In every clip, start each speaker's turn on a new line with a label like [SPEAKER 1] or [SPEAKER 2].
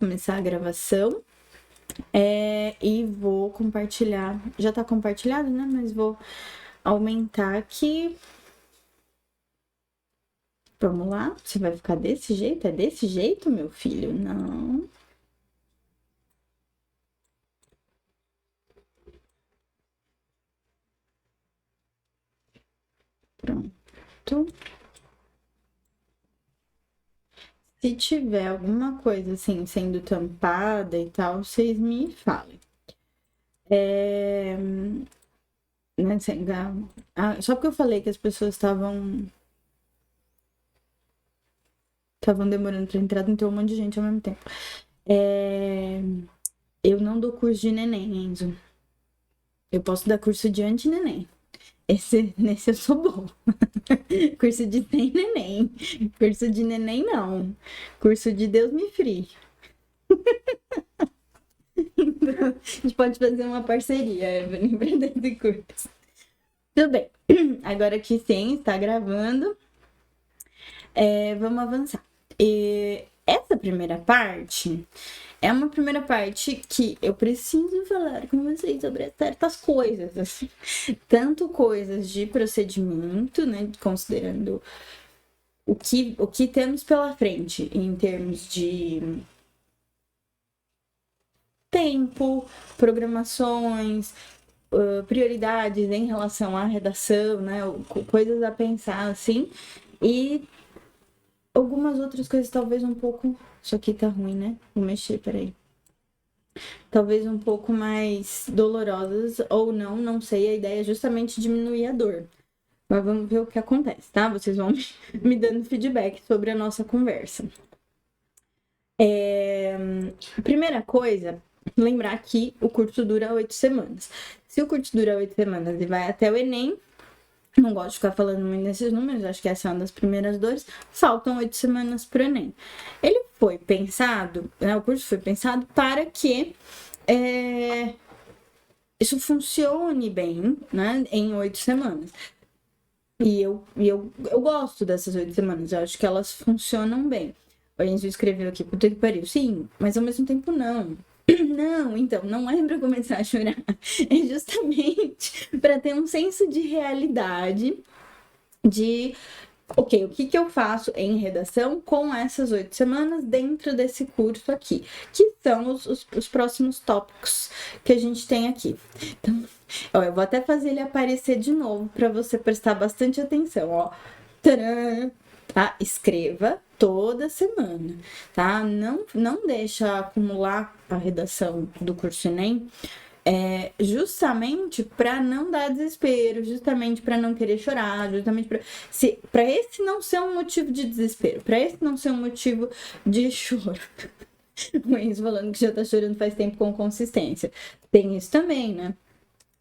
[SPEAKER 1] começar a gravação e vou compartilhar. Já tá compartilhado, né? Mas vou aumentar aqui. Vamos lá. Você vai ficar desse jeito? É desse jeito, meu filho? Não. Pronto. Se tiver alguma coisa assim sendo tampada e tal, vocês me falem. Né, só porque eu falei que as pessoas estavam demorando para entrar, entrou um monte de gente ao mesmo tempo. Eu não dou curso de neném, Enzo. Eu posso dar curso de anti-neném. Nesse eu sou bom. Curso de sem neném. Curso de neném, não. Curso de Deus me free. A gente pode fazer uma parceria, Evelyn, para desse curso. Tudo bem. Agora que sim, está gravando. Vamos avançar. Essa primeira parte é uma primeira parte que eu preciso falar com vocês sobre certas coisas, assim. Tanto coisas de procedimento, né, considerando o que temos pela frente em termos de tempo, programações, prioridades em relação à redação, né, coisas a pensar, assim, e algumas outras coisas talvez um pouco... Isso aqui tá ruim, né? Vou mexer, peraí. Talvez um pouco mais dolorosas ou não sei. A ideia é justamente diminuir a dor. Mas vamos ver o que acontece, tá? Vocês vão me dando feedback sobre a nossa conversa. Primeira coisa, lembrar que o curso dura 8 semanas. Se o curso dura 8 semanas e vai até o Enem, não gosto de ficar falando muito nesses números, acho que essa é uma das primeiras dores, faltam 8 semanas para o Enem. Ele foi pensado, né, o curso foi pensado para que isso funcione bem, né, em 8 semanas. E eu gosto dessas 8 semanas, eu acho que elas funcionam bem. O Enzo escreveu aqui, puta que pariu. Sim, mas ao mesmo tempo não. Não, então, não é pra começar a chorar. É justamente para ter um senso de realidade de, ok, o que eu faço em redação com essas 8 semanas dentro desse curso aqui, que são os próximos tópicos que a gente tem aqui. Então, ó, eu vou até fazer ele aparecer de novo para você prestar bastante atenção, ó. Tcharam! Tá? Escreva toda semana, tá? Não deixa acumular a redação do curso Enem, justamente para não dar desespero, justamente para não querer chorar, justamente para esse não ser um motivo de desespero, para esse não ser um motivo de choro. O Enzo falando que já tá chorando faz tempo com consistência. Tem isso também, né?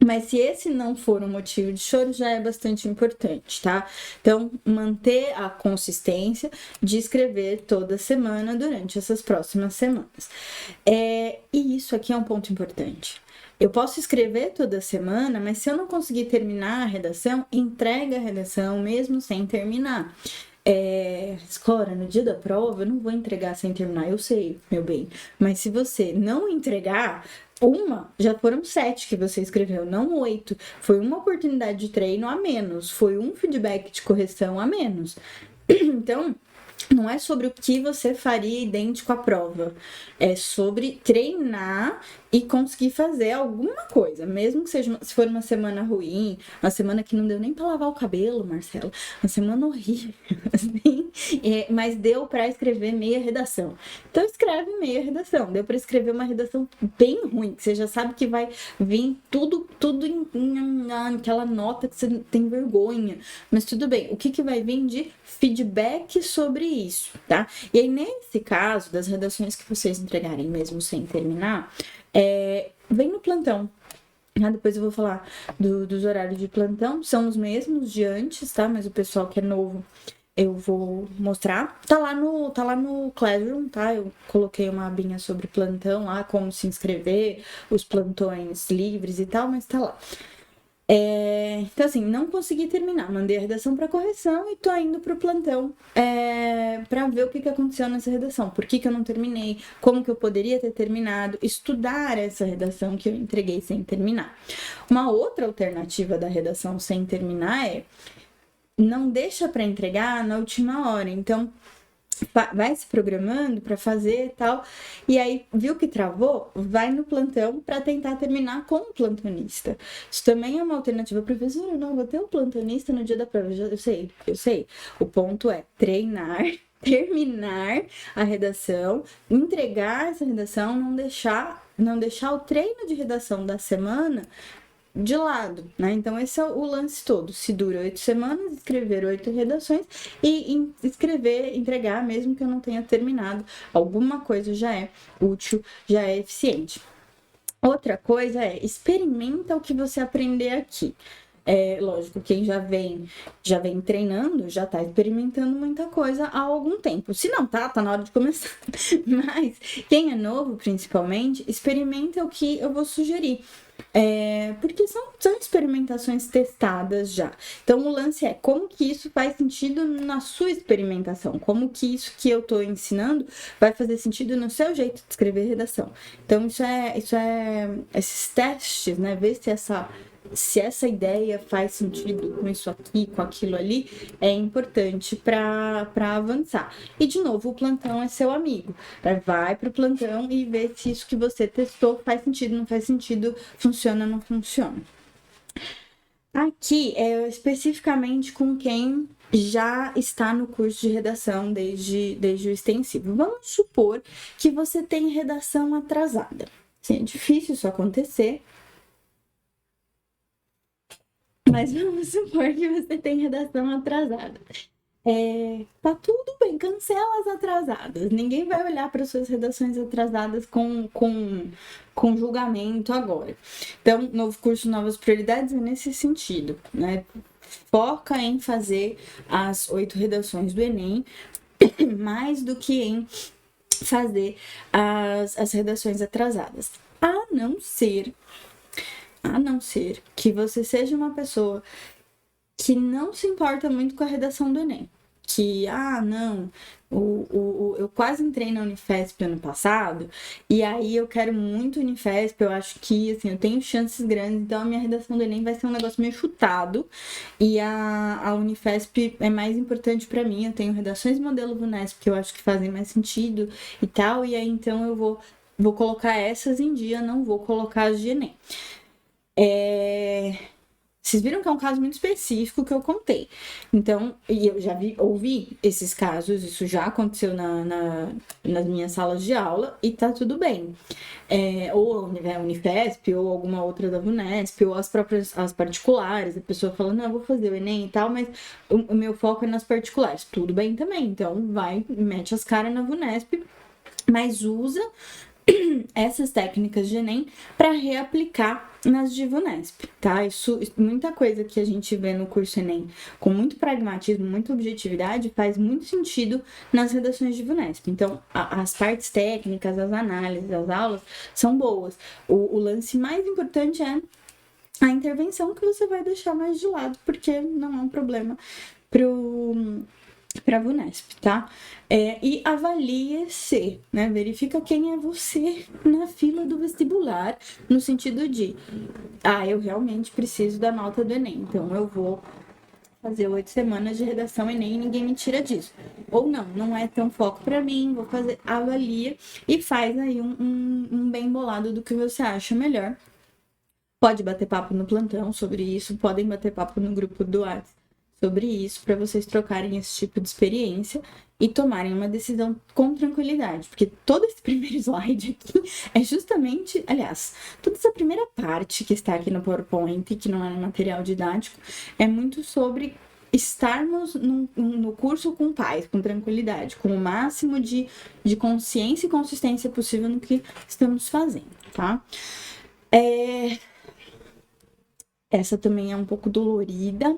[SPEAKER 1] Mas se esse não for um motivo de choro, já é bastante importante, tá? Então, manter a consistência de escrever toda semana durante essas próximas semanas. E isso aqui é um ponto importante. Eu posso escrever toda semana, mas se eu não conseguir terminar a redação, entrega a redação mesmo sem terminar. Escora, no dia da prova, eu não vou entregar sem terminar, eu sei, meu bem. Mas se você não entregar, já foram 7 que você escreveu, não 8. Foi uma oportunidade de treino a menos, foi um feedback de correção a menos. Então, não é sobre o que você faria idêntico à prova, é sobre treinar e conseguir fazer alguma coisa, mesmo que seja, se for uma semana ruim, uma semana que não deu nem para lavar o cabelo, Marcelo, uma semana horrível, assim, mas deu para escrever meia redação. Então escreve meia redação, deu para escrever uma redação bem ruim, que você já sabe que vai vir tudo aquela nota que você tem vergonha, mas tudo bem, o que vai vir de feedback sobre isso, tá? E aí, nesse caso, das redações que vocês entregarem mesmo sem terminar, vem no plantão. Depois eu vou falar dos horários de plantão, são os mesmos de antes, tá? Mas o pessoal que é novo, eu vou mostrar. Tá lá no Classroom, tá? Eu coloquei uma abinha sobre plantão lá, como se inscrever, os plantões livres e tal, mas tá lá. Então, assim, não consegui terminar. Mandei a redação para correção e tô indo pro plantão para ver o que aconteceu nessa redação. Por que eu não terminei? Como que eu poderia ter terminado? Estudar essa redação que eu entreguei sem terminar. Uma outra alternativa da redação sem terminar é não deixa para entregar na última hora. Então, vai se programando para fazer e tal, e aí viu que travou, vai no plantão para tentar terminar com o plantonista. Isso também é uma alternativa. Professora, não vou ter um plantonista no dia da prova. Eu sei. O ponto é treinar, terminar a redação, entregar essa redação, não deixar o treino de redação da semana de lado, né? Então esse é o lance todo. Se dura 8 semanas, escrever 8 redações e escrever, entregar, mesmo que eu não tenha terminado, alguma coisa já é útil, já é eficiente. Outra coisa é, experimenta o que você aprender aqui. Lógico, quem já vem treinando, já tá experimentando muita coisa há algum tempo. Se não tá na hora de começar. Mas quem é novo, principalmente, experimenta o que eu vou sugerir. Porque são experimentações testadas já. Então, o lance é como que isso faz sentido na sua experimentação, como que isso que eu estou ensinando vai fazer sentido no seu jeito de escrever redação. Então, esses testes, né? Ver se essa ideia faz sentido com isso aqui, com aquilo ali, é importante para avançar. E, de novo, o plantão é seu amigo. Vai para o plantão e vê se isso que você testou faz sentido, não faz sentido, funciona, não funciona. Aqui é especificamente com quem já está no curso de redação desde o extensivo. Vamos supor que você tem redação atrasada. Sim, é difícil isso acontecer, mas vamos supor que você tem redação atrasada. Tá tudo bem, cancela as atrasadas. Ninguém vai olhar para suas redações atrasadas com julgamento agora. Então, novo curso, novas prioridades é nesse sentido, né? Foca em fazer as 8 redações do Enem, mais do que em fazer as redações atrasadas. A não ser que você seja uma pessoa que não se importa muito com a redação do Enem. Que, não, eu quase entrei na Unifesp ano passado, e aí eu quero muito Unifesp, eu acho que, assim, eu tenho chances grandes, então a minha redação do Enem vai ser um negócio meio chutado, e a Unifesp é mais importante para mim, eu tenho redações modelo VUNESP que eu acho que fazem mais sentido e tal, e aí então eu vou colocar essas em dia, não vou colocar as de Enem. Vocês viram que é um caso muito específico que eu contei. Então, e eu já ouvi esses casos, isso já aconteceu nas minhas salas de aula e tá tudo bem. Ou a Unifesp, ou alguma outra da VUNESP, ou as particulares, a pessoa falando, não, eu vou fazer o Enem e tal, mas o meu foco é nas particulares. Tudo bem também, então vai, mete as caras na VUNESP, mas usa essas técnicas de Enem para reaplicar nas de VUNESP, tá? Isso, muita coisa que a gente vê no curso Enem com muito pragmatismo, muita objetividade, faz muito sentido nas redações de VUNESP. Então, as partes técnicas, as análises, as aulas são boas. O lance mais importante é a intervenção, que você vai deixar mais de lado, porque não é um problema para VUNESP, tá? E avalie-se, né? Verifica quem é você na fila do vestibular, no sentido de, eu realmente preciso da nota do Enem, então eu vou fazer 8 semanas de redação Enem e ninguém me tira disso. Ou não é tão foco para mim, vou fazer, avalia e faz aí um bem bolado do que você acha melhor. Pode bater papo no plantão sobre isso, podem bater papo no grupo do WhatsApp sobre isso, para vocês trocarem esse tipo de experiência e tomarem uma decisão com tranquilidade, porque todo esse primeiro slide aqui é justamente, aliás, toda essa primeira parte que está aqui no PowerPoint, que não é no material didático, é muito sobre estarmos no curso com paz, com tranquilidade, com o máximo de consciência e consistência possível no que estamos fazendo, tá? Essa também é um pouco dolorida,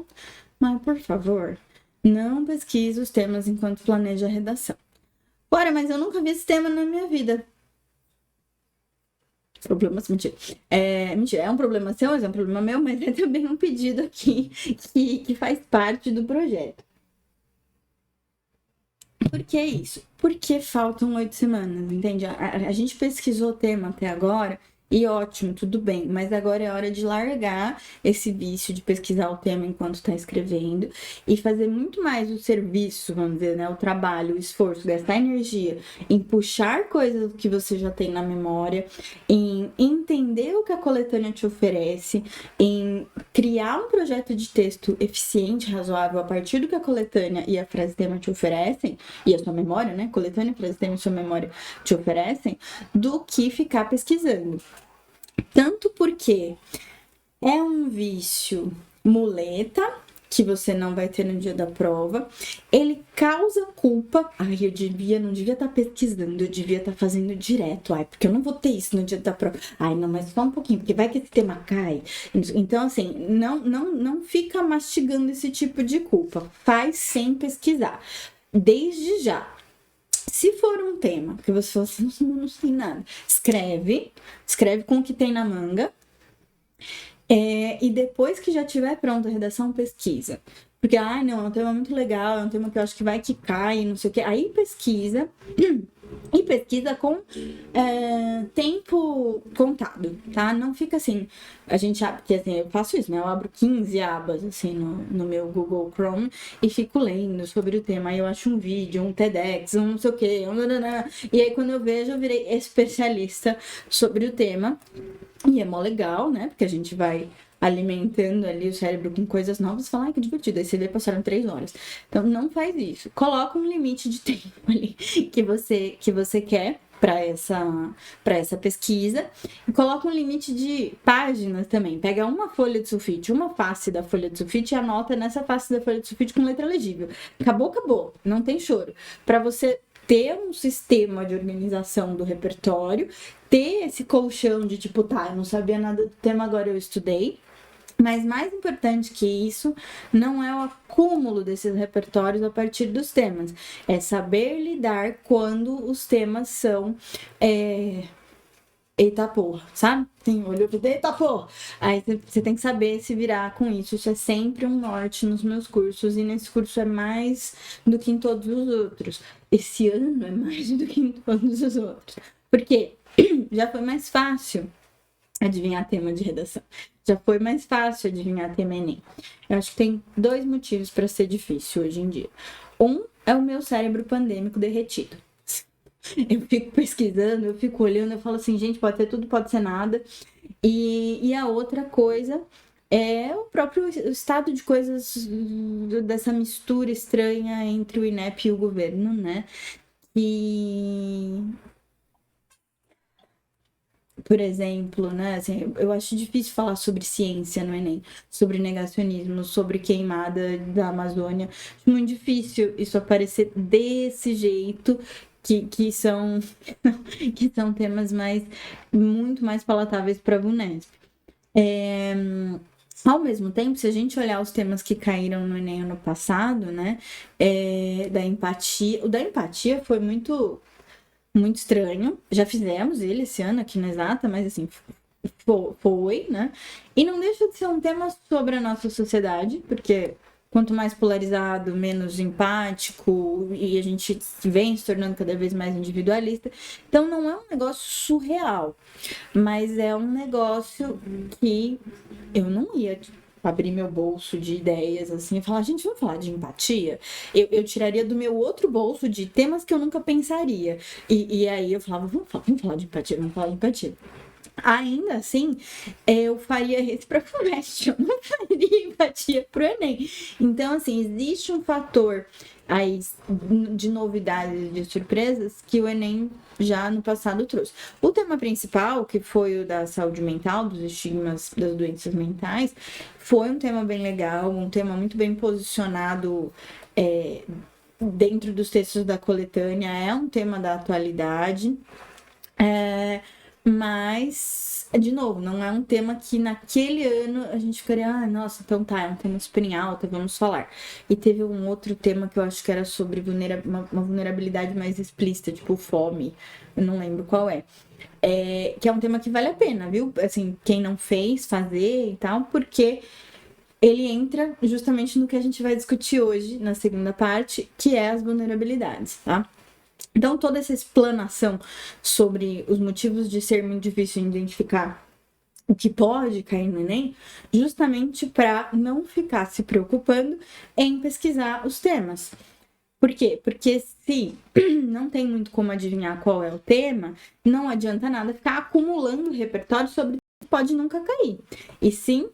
[SPEAKER 1] mas, por favor, não pesquise os temas enquanto planeja a redação. Ora, mas eu nunca vi esse tema na minha vida. Problemas, mentira. Mentira, é um problema seu, mas é um problema meu, mas é também um pedido aqui que faz parte do projeto. Por que isso? Porque faltam 8 semanas, entende? A gente pesquisou o tema até agora e ótimo, tudo bem, mas agora é hora de largar esse vício de pesquisar o tema enquanto está escrevendo e fazer muito mais o serviço, vamos dizer, né? O trabalho, o esforço, gastar energia em puxar coisas que você já tem na memória, em entender o que a coletânea te oferece, em criar um projeto de texto eficiente, razoável, a partir do que a coletânea e a frase tema te oferecem, e a sua memória, né? Coletânea, frase tema e sua memória te oferecem, do que ficar pesquisando. Tanto porque é um vício muleta, que você não vai ter no dia da prova. Ele causa culpa. Ai, não devia estar pesquisando, eu devia estar fazendo direto. Ai, porque eu não vou ter isso no dia da prova. Ai, não, mas só um pouquinho, porque vai que esse tema cai. Então, assim, não fica mastigando esse tipo de culpa. Faz sem pesquisar. Desde já. Se for um tema que você fala assim, não sei nada, escreve com o que tem na manga, e depois que já tiver pronta a redação, pesquisa. Porque, não, é um tema muito legal, é um tema que eu acho que vai que cai, não sei o quê. Aí pesquisa, e pesquisa com tempo contado, tá? Não fica assim, a gente abre, porque assim, eu faço isso, né? Eu abro 15 abas, assim, no meu Google Chrome e fico lendo sobre o tema. Aí eu acho um vídeo, um TEDx, um não sei o quê, e aí quando eu vejo, eu virei especialista sobre o tema. E é mó legal, né? Porque a gente vai alimentando ali o cérebro com coisas novas e fala, ai, que divertido. Aí você vê, passaram 3 horas. Então, não faz isso. Coloca um limite de tempo ali que você quer para essa pesquisa. E coloca um limite de páginas também. Pega uma folha de sulfite, uma face da folha de sulfite e anota nessa face da folha de sulfite com letra legível. Acabou. Não tem choro. Para você ter um sistema de organização do repertório, ter esse colchão de tipo, tá, eu não sabia nada do tema, agora eu estudei. Mas mais importante que isso não é o acúmulo desses repertórios a partir dos temas, é saber lidar quando os temas são eita porra, sabe? Tem olho pro eita porra. Aí você tem que saber se virar com isso. Isso é sempre um norte nos meus cursos. E nesse curso é mais do que em todos os outros. Esse ano é mais do que em todos os outros. Porque já foi mais fácil adivinhar tema de redação. Já foi mais fácil adivinhar tema Enem. Eu acho que tem 2 motivos para ser difícil hoje em dia. Um é o meu cérebro pandêmico derretido. Eu fico pesquisando, eu fico olhando, eu falo assim, gente, pode ser tudo, pode ser nada. E a outra coisa é o próprio estado de coisas dessa mistura estranha entre o INEP e o governo, né? E, por exemplo, né, assim, eu acho difícil falar sobre ciência no Enem, sobre negacionismo, sobre queimada da Amazônia. Acho muito difícil isso aparecer desse jeito, que são que são temas muito mais palatáveis para a VUNESP. Ao mesmo tempo, se a gente olhar os temas que caíram no Enem ano passado, né, da empatia, o da empatia foi muito estranho. Já fizemos ele esse ano aqui na Exata, mas assim, foi, né? E não deixa de ser um tema sobre a nossa sociedade, porque quanto mais polarizado, menos empático, e a gente vem se tornando cada vez mais individualista. Então não é um negócio surreal, mas é um negócio que eu não ia abrir meu bolso de ideias assim e falar, gente, vamos falar de empatia? Eu tiraria do meu outro bolso de temas que eu nunca pensaria. E aí eu falava, vamos falar de empatia, vamos falar de empatia. Ainda assim, eu faria reciprocamente, eu não faria empatia pro Enem. Então, assim, existe um fator aí de novidades, de surpresas, que o Enem já no passado trouxe. O tema principal, que foi o da saúde mental, dos estigmas das doenças mentais, foi um tema bem legal, um tema muito bem posicionado dentro dos textos da coletânea, é um tema da atualidade. Mas de novo, não é um tema que naquele ano a gente ficaria, nossa, então tá, é um tema super em alta, vamos falar. E teve um outro tema que eu acho que era sobre uma vulnerabilidade mais explícita, tipo fome, eu não lembro qual é. Que é um tema que vale a pena, viu? Assim, quem não fez, fazer e tal, porque ele entra justamente no que a gente vai discutir hoje, na segunda parte, que é as vulnerabilidades, tá? Então, toda essa explanação sobre os motivos de ser muito difícil identificar o que pode cair no Enem, justamente para não ficar se preocupando em pesquisar os temas. Por quê? Porque se não tem muito como adivinhar qual é o tema, não adianta nada ficar acumulando repertório sobre o que pode nunca cair. E sim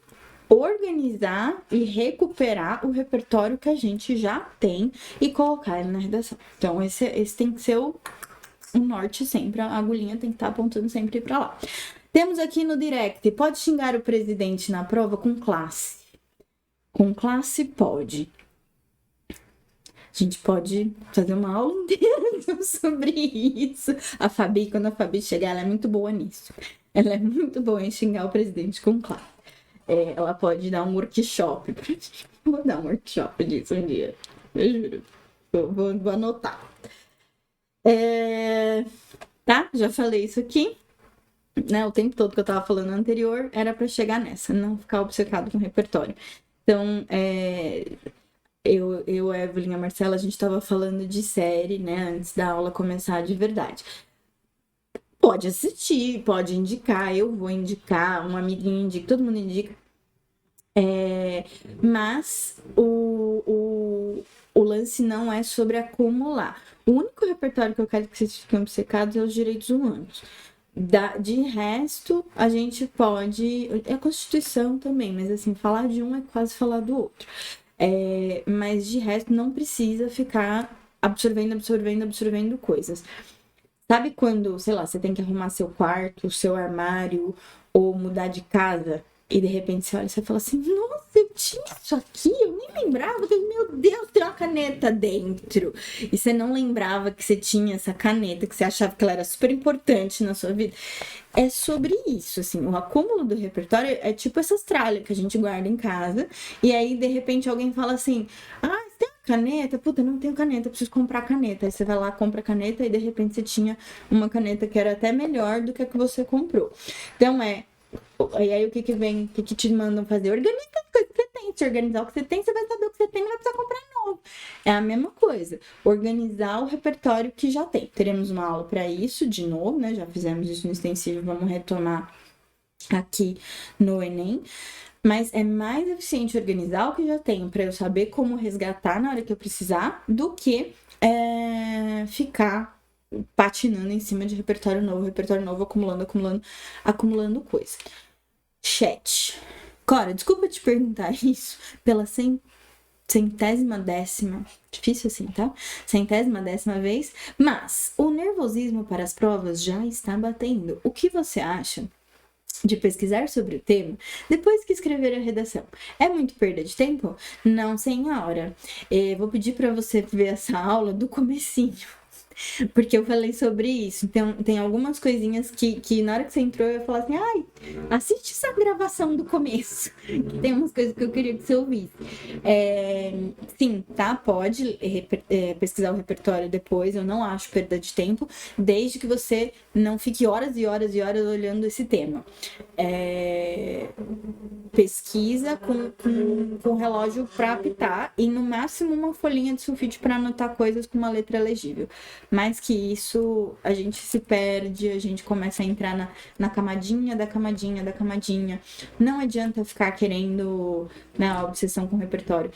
[SPEAKER 1] organizar e recuperar o repertório que a gente já tem e colocar ele na redação. Então, esse tem que ser o norte sempre, a agulhinha tem que estar apontando sempre para lá. Temos aqui no direct, pode xingar o presidente na prova com classe? Com classe pode. A gente pode fazer uma aula inteira sobre isso. A Fabi, quando a Fabi chegar, ela é muito boa nisso. Ela é muito boa em xingar o presidente com classe. Ela pode dar um workshop. Vou dar um workshop disso um dia. Eu juro. Vou anotar. Tá? Já falei isso aqui. Né? O tempo todo que eu tava falando anterior era para chegar nessa, não ficar obcecado com o repertório. Então, eu, a Evelyn e a Marcela, a gente tava falando de série, né? Antes da aula começar de verdade. Pode assistir, pode indicar, eu vou indicar, um amiguinho indica, todo mundo indica. Mas o lance não é sobre acumular. O único repertório que eu quero que vocês fiquem obcecados é os direitos humanos. De resto, a gente pode. É a Constituição também, mas assim, falar de um é quase falar do outro. Mas de resto, não precisa ficar absorvendo coisas. Sabe quando, sei lá, você tem que arrumar seu quarto, seu armário, ou mudar de casa, e de repente você olha e você fala assim, nossa, eu tinha isso aqui, eu nem lembrava, meu Deus, tem uma caneta dentro. E você não lembrava que você tinha essa caneta, que você achava que ela era super importante na sua vida. É sobre isso, assim, o acúmulo do repertório é tipo essas tralhas que a gente guarda em casa, e aí de repente alguém fala assim, você tem caneta? Puta, não tenho caneta, preciso comprar caneta. Aí você vai lá, compra caneta e de repente você tinha uma caneta que era até melhor do que a que você comprou. Então e aí o que vem, o que te mandam fazer? Organiza as coisas que você tem. Se organizar o que você tem, você vai saber o que você tem e não vai precisar comprar novo. É a mesma coisa. Organizar o repertório que já tem. Teremos uma aula para isso de novo, né? Já fizemos isso no extensivo, vamos retomar aqui no Enem. Mas é mais eficiente organizar o que já tenho para eu saber como resgatar na hora que eu precisar do que ficar patinando em cima de repertório novo, acumulando coisa. Chat. Cora, desculpa te perguntar isso pela 110ª, difícil assim, tá? 110ª vez, mas o nervosismo para as provas já está batendo. O que você acha de pesquisar sobre o tema depois que escrever a redação? É muito perda de tempo? Não, senhora. Vou pedir para você ver essa aula do comecinho, porque eu falei sobre isso. Então, tem algumas coisinhas que na hora que você entrou, eu ia falar assim, assiste essa gravação do começo. Tem umas coisas que eu queria que você ouvisse. Sim, tá? Pode pesquisar o repertório depois, eu não acho perda de tempo, desde que você não fique horas e horas e horas olhando esse tema. Pesquisa com o relógio para apitar e no máximo uma folhinha de sulfite para anotar coisas com uma letra legível. Mais que isso, a gente se perde, a gente começa a entrar na camadinha da camadinha da camadinha. Não adianta ficar querendo, né, a obsessão com o repertório.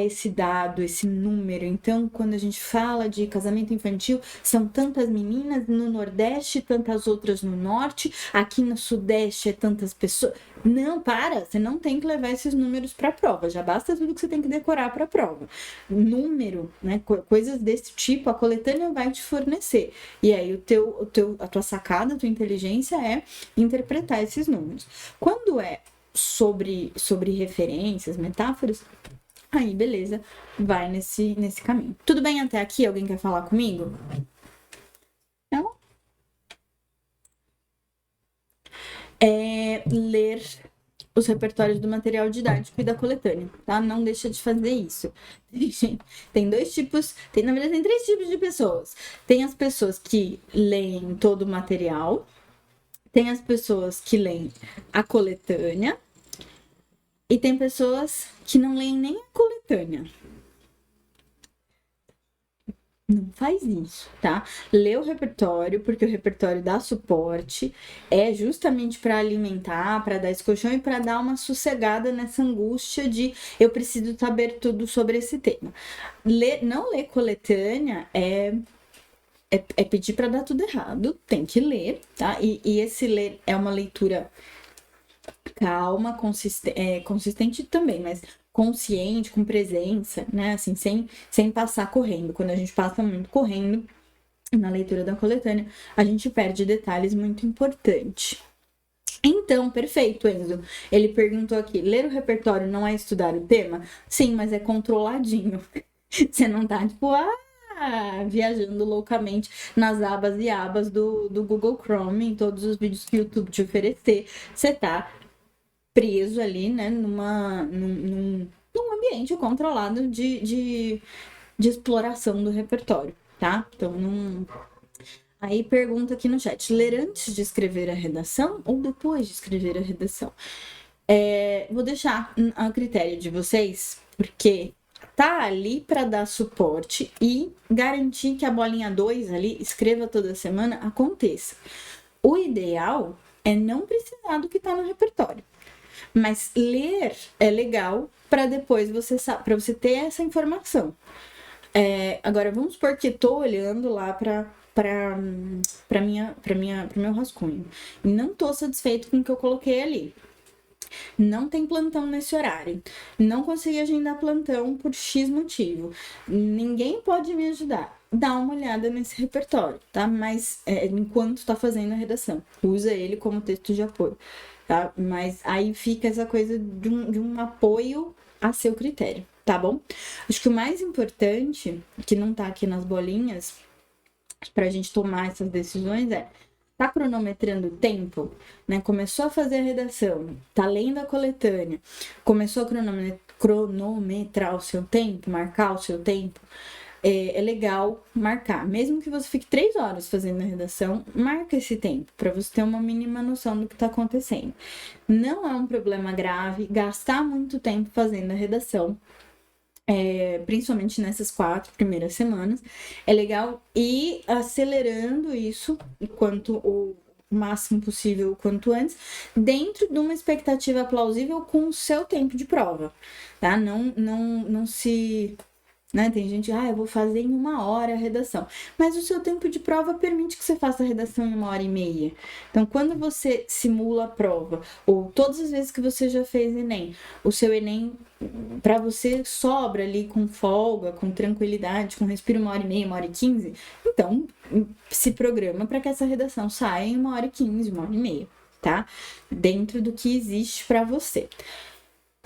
[SPEAKER 1] Esse dado, esse número. Então, quando a gente fala de casamento infantil, são tantas meninas no Nordeste, tantas outras no Norte, aqui no Sudeste é tantas pessoas. Não, você não tem que levar esses números para a prova, já basta tudo que você tem que decorar para a prova. Número, né, coisas desse tipo, a coletânea vai te fornecer. E aí a tua sacada, a tua inteligência é interpretar esses números. Quando é sobre referências, metáforas, aí beleza, vai nesse caminho. Tudo bem até aqui? Alguém quer falar comigo? Não? ler os repertórios do material didático e da coletânea, tá? Não deixa de fazer isso. Tem dois tipos, na verdade tem 3 tipos de pessoas. Tem as pessoas que leem todo o material, tem as pessoas que leem a coletânea e tem pessoas que não leem nem a coletânea. Não faz isso, tá? Lê o repertório, porque o repertório dá suporte, é justamente para alimentar, para dar esse colchão e para dar uma sossegada nessa angústia de eu preciso saber tudo sobre esse tema. Não ler coletânea é pedir para dar tudo errado, tem que ler, tá? E esse ler é uma leitura calma, consistente também, mas consciente, com presença, né? Assim, sem passar correndo. Quando a gente passa muito correndo na leitura da coletânea, a gente perde detalhes muito importantes. Então, perfeito, Enzo. Ele perguntou aqui: ler o repertório não é estudar o tema? Sim, mas é controladinho. Você não tá, tipo, viajando loucamente nas abas e abas do Google Chrome, em todos os vídeos que o YouTube te oferecer. Você tá preso ali, né, num ambiente controlado de exploração do repertório, tá? Então, Aí pergunta aqui no chat: ler antes de escrever a redação ou depois de escrever a redação? Vou deixar a critério de vocês, porque tá ali para dar suporte e garantir que a bolinha 2 ali, escreva toda semana, aconteça. O ideal é não precisar do que tá no repertório. Mas ler é legal para depois para você ter essa informação. Agora, vamos supor que tô olhando lá para meu rascunho e não tô satisfeito com o que eu coloquei ali. Não tem plantão nesse horário. Não consegui agendar plantão por X motivo. Ninguém pode me ajudar. Dá uma olhada nesse repertório, tá? Mas enquanto tá fazendo a redação, usa ele como texto de apoio, tá? Mas aí fica essa coisa de um apoio a seu critério, tá bom? Acho que o mais importante, que não tá aqui nas bolinhas, pra gente tomar essas decisões tá cronometrando o tempo, né? Começou a fazer a redação, tá lendo a coletânea, começou a cronometrar o seu tempo, marcar o seu tempo. É legal marcar, mesmo que você fique 3 horas fazendo a redação, marca esse tempo para você ter uma mínima noção do que está acontecendo. Não é um problema grave gastar muito tempo fazendo a redação, principalmente nessas 4 primeiras semanas. É legal ir acelerando isso o máximo possível, o quanto antes, dentro de uma expectativa plausível com o seu tempo de prova, tá? Não se... Né? Tem gente, eu vou fazer em 1 hora a redação. Mas o seu tempo de prova permite que você faça a redação em 1h30. Então, quando você simula a prova, ou todas as vezes que você já fez Enem, o seu Enem, para você, sobra ali com folga, com tranquilidade, com respiro 1h30, 1h15. Então, se programa para que essa redação saia em 1h15, 1h30, tá? Dentro do que existe para você.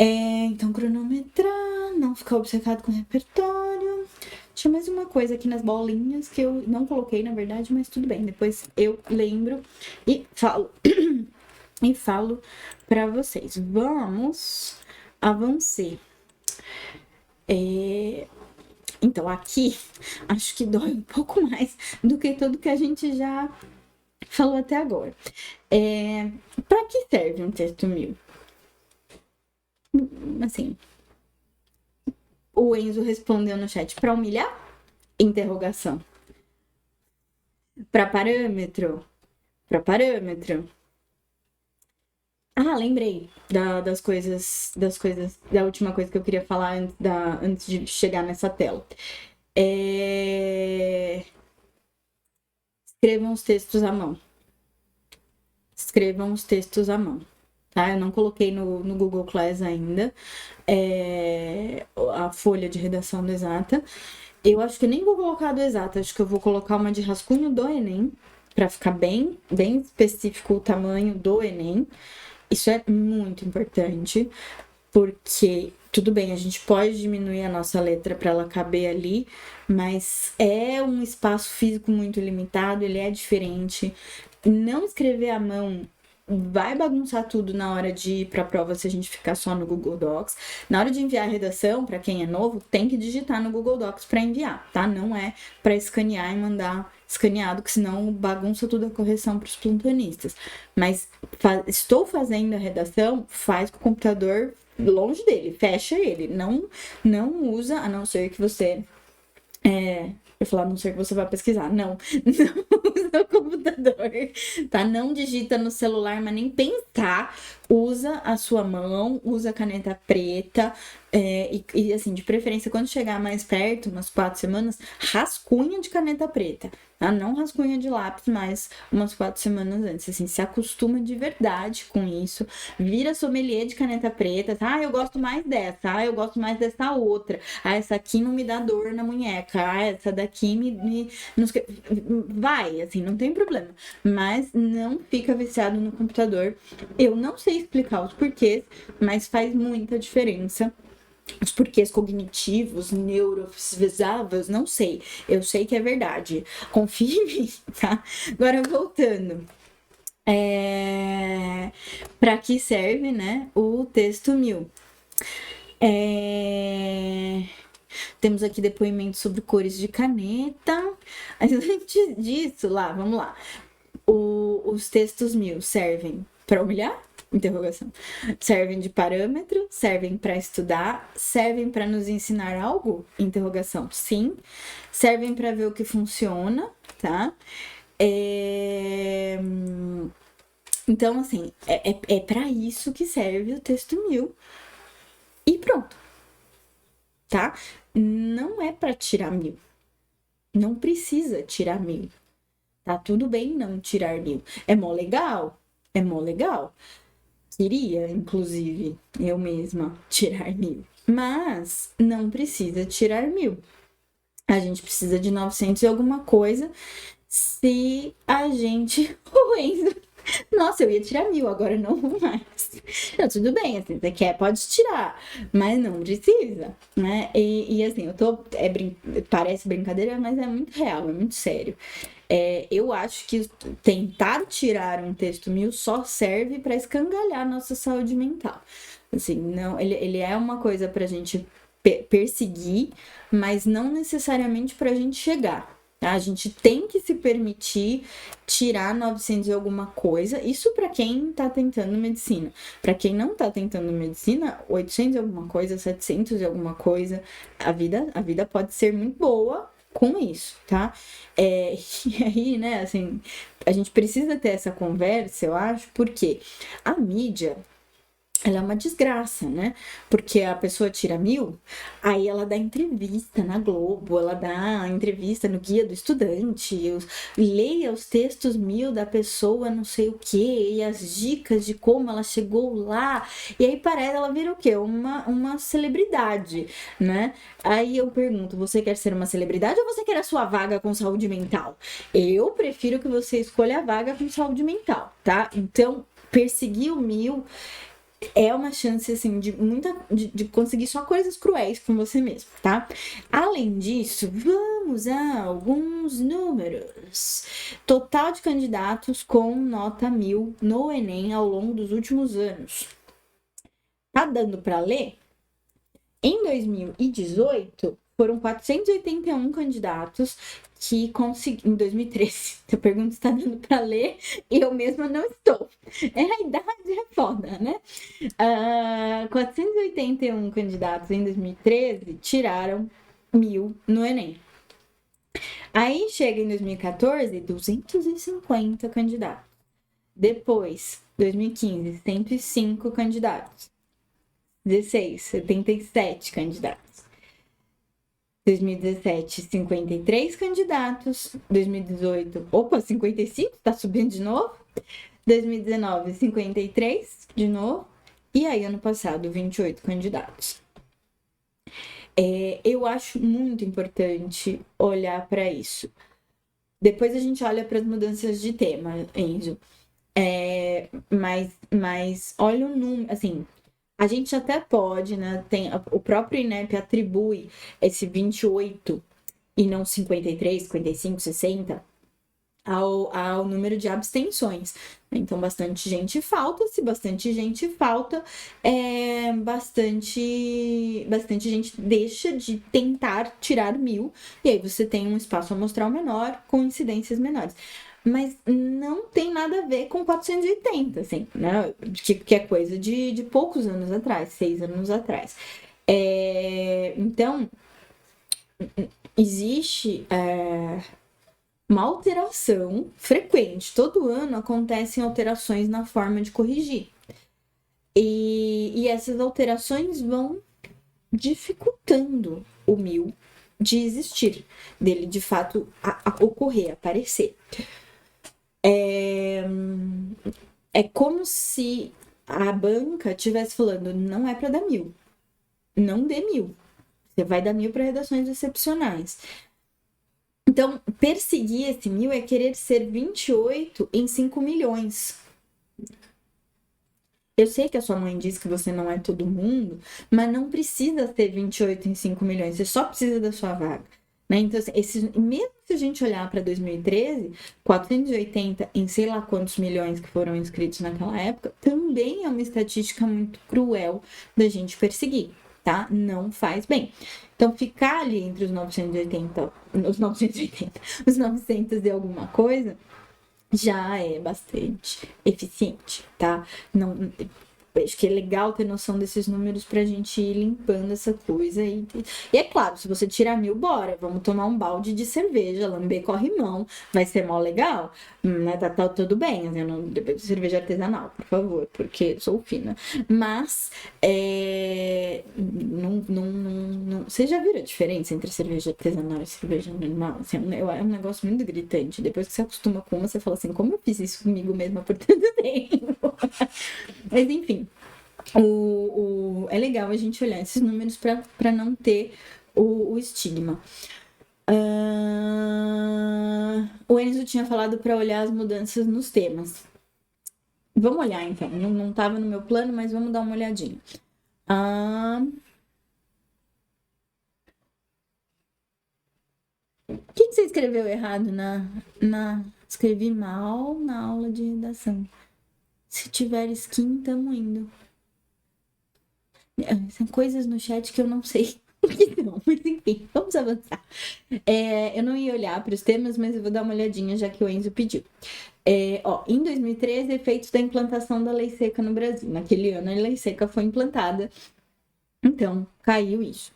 [SPEAKER 1] Então, cronometrar, não ficar obcecado com o repertório. Tinha mais uma coisa aqui nas bolinhas que eu não coloquei, na verdade, mas tudo bem. Depois eu lembro e falo. E falo para vocês. Vamos avançar. Então, aqui, acho que dói um pouco mais do que tudo que a gente já falou até agora. Para que serve um texto 1000? Assim, o Enzo respondeu no chat: para humilhar? Interrogação. Para parâmetro? Para parâmetro. Lembrei das coisas, da última coisa que eu queria falar antes de chegar nessa tela. Escrevam os textos à mão. Escrevam os textos à mão. Tá? Eu não coloquei no Google Class ainda a folha de redação do Exata. Eu acho que eu nem vou colocar do Exata, acho que eu vou colocar uma de rascunho do Enem, para ficar bem específico o tamanho do Enem. Isso é muito importante, porque tudo bem, a gente pode diminuir a nossa letra para ela caber ali, mas é um espaço físico muito limitado, ele é diferente. Não escrever à mão vai bagunçar tudo na hora de ir para a prova se a gente ficar só no Google Docs. Na hora de enviar a redação, para quem é novo, tem que digitar no Google Docs para enviar, tá? Não é para escanear e mandar escaneado, que senão bagunça tudo a correção para os plantonistas. Mas estou fazendo a redação, faz com o computador longe dele, fecha ele. Não usa, a não ser que você... Eu falar, a não ser que você vá pesquisar. Não usa o computador, tá? Não digita no celular, mas nem pensar. Usa a sua mão, usa a caneta preta. E assim, de preferência, quando chegar mais perto, umas 4 semanas, rascunha de caneta preta, tá? Não rascunha de lápis, mas umas 4 semanas antes. Assim, se acostuma de verdade com isso. Vira sommelier de caneta preta. Tá? Ah, eu gosto mais dessa. Ah, eu gosto mais dessa outra. Ah, essa aqui não me dá dor na munheca. Ah, essa daqui vai, assim, não tem problema. Mas não fica viciado no computador. Eu não sei explicar os porquês, mas faz muita diferença. Os porquês cognitivos, neurofisiológicos, não sei. Eu sei que é verdade. Confia em mim, tá? Agora, voltando. Para que serve, né, o texto 1000? Temos aqui depoimentos sobre cores de caneta. Antes disso, vamos lá. Os textos 1000 servem para humilhar? Interrogação. Servem de parâmetro? Servem para estudar? Servem para nos ensinar algo? Interrogação. Sim. Servem para ver o que funciona, tá? Então, assim, é para isso que serve o texto 1000. E pronto. Tá? Não é para tirar 1000. Não precisa tirar 1000. Tá tudo bem não tirar 1000. É mó legal. É mó legal. Queria, inclusive, eu mesma tirar 1000. Mas não precisa tirar 1000. A gente precisa de 900 e alguma coisa se a gente... Nossa, eu ia tirar 1000, agora não vou mais. Não, tudo bem, assim, você quer, pode tirar, mas não precisa, né? E assim, parece brincadeira, mas é muito real, é muito sério. Eu acho que tentar tirar um texto 1000 só serve para escangalhar a nossa saúde mental. Assim, não, ele é uma coisa pra gente perseguir, mas não necessariamente pra gente chegar. A gente tem que se permitir tirar 900 e alguma coisa. Isso para quem tá tentando medicina. Para quem não tá tentando medicina, 800 e alguma coisa, 700 e alguma coisa. A vida pode ser muito boa com isso, tá? E aí, né, assim, a gente precisa ter essa conversa, eu acho, porque a mídia... ela é uma desgraça, né? Porque a pessoa tira 1000, aí ela dá entrevista na Globo, ela dá entrevista no Guia do Estudante, leia os textos 1000 da pessoa, não sei o quê, e as dicas de como ela chegou lá, e aí parece, ela vira o quê? Uma celebridade, né? Aí eu pergunto, você quer ser uma celebridade ou você quer a sua vaga com saúde mental? Eu prefiro que você escolha a vaga com saúde mental, tá? Então, perseguir o 1000... é uma chance, assim, de conseguir só coisas cruéis com você mesmo, tá? Além disso, vamos a alguns números. Total de candidatos com nota 1000 no Enem ao longo dos últimos anos. Tá dando para ler? Em 2018, foram 481 candidatos que conseguiram... Em 2013, eu pergunto se tá dando para ler, e eu mesma não estou. A idade é foda, né? 481 candidatos em 2013 tiraram 1000 no Enem. Aí chega em 2014, 250 candidatos. Depois, 2015, 105 candidatos. 16, 77 candidatos. 2017, 53 candidatos. 2018, 55, tá subindo de novo. 2019, 53 de novo. E aí, ano passado, 28 candidatos. Eu acho muito importante olhar para isso. Depois a gente olha para as mudanças de tema, Enzo. Mas olha o número, assim... A gente até pode, né? O próprio INEP atribui esse 28 e não 53, 55, 60 ao número de abstenções. Então, bastante gente falta. Se bastante gente falta, bastante gente deixa de tentar tirar 1.000. E aí você tem um espaço amostral menor com incidências menores. Mas não tem nada a ver com 480, assim, né? Que é coisa de poucos anos atrás, 6 anos atrás. Então, existe uma alteração frequente. Todo ano acontecem alterações na forma de corrigir. E essas alterações vão dificultando o 1.000 de existir, dele de fato ocorrer, aparecer. É como se a banca estivesse falando, não é para dar 1.000, não dê 1.000, você vai dar 1.000 para redações excepcionais. Então, perseguir esse 1.000 é querer ser 28 em 5 milhões. Eu sei que a sua mãe diz que você não é todo mundo, mas não precisa ter 28 em 5 milhões, você só precisa da sua vaga. Né? Então, assim, mesmo se a gente olhar para 2013, 480 em sei lá quantos milhões que foram inscritos naquela época, também é uma estatística muito cruel da gente perseguir, tá? Não faz bem. Então, ficar ali entre os 900 e alguma coisa, já é bastante eficiente, tá? Não, acho que é legal ter noção desses números pra gente ir limpando essa coisa. E é claro, se você tirar 1.000, bora, vamos tomar um balde de cerveja, lamber corrimão, vai ser mó legal, né? Tá tudo bem, assim, não, cerveja artesanal, por favor, porque sou fina. Mas, você já viu a diferença entre cerveja artesanal e cerveja normal? Assim, é um negócio muito gritante. Depois que você acostuma com uma, você fala assim, como eu fiz isso comigo mesma por tanto tempo? Mas enfim, é legal a gente olhar esses números para não ter o estigma. O Enzo tinha falado para olhar as mudanças nos temas. Vamos olhar então. Não estava no meu plano, mas vamos dar uma olhadinha. O que você escreveu errado Escrevi mal na aula de redação. Se tiver skin, tamo indo. São coisas no chat que eu não sei o que não, mas enfim, vamos avançar. Eu não ia olhar para os temas, mas eu vou dar uma olhadinha, já que o Enzo pediu. Em 2013, efeitos da implantação da lei seca no Brasil. Naquele ano, a lei seca foi implantada, então caiu isso.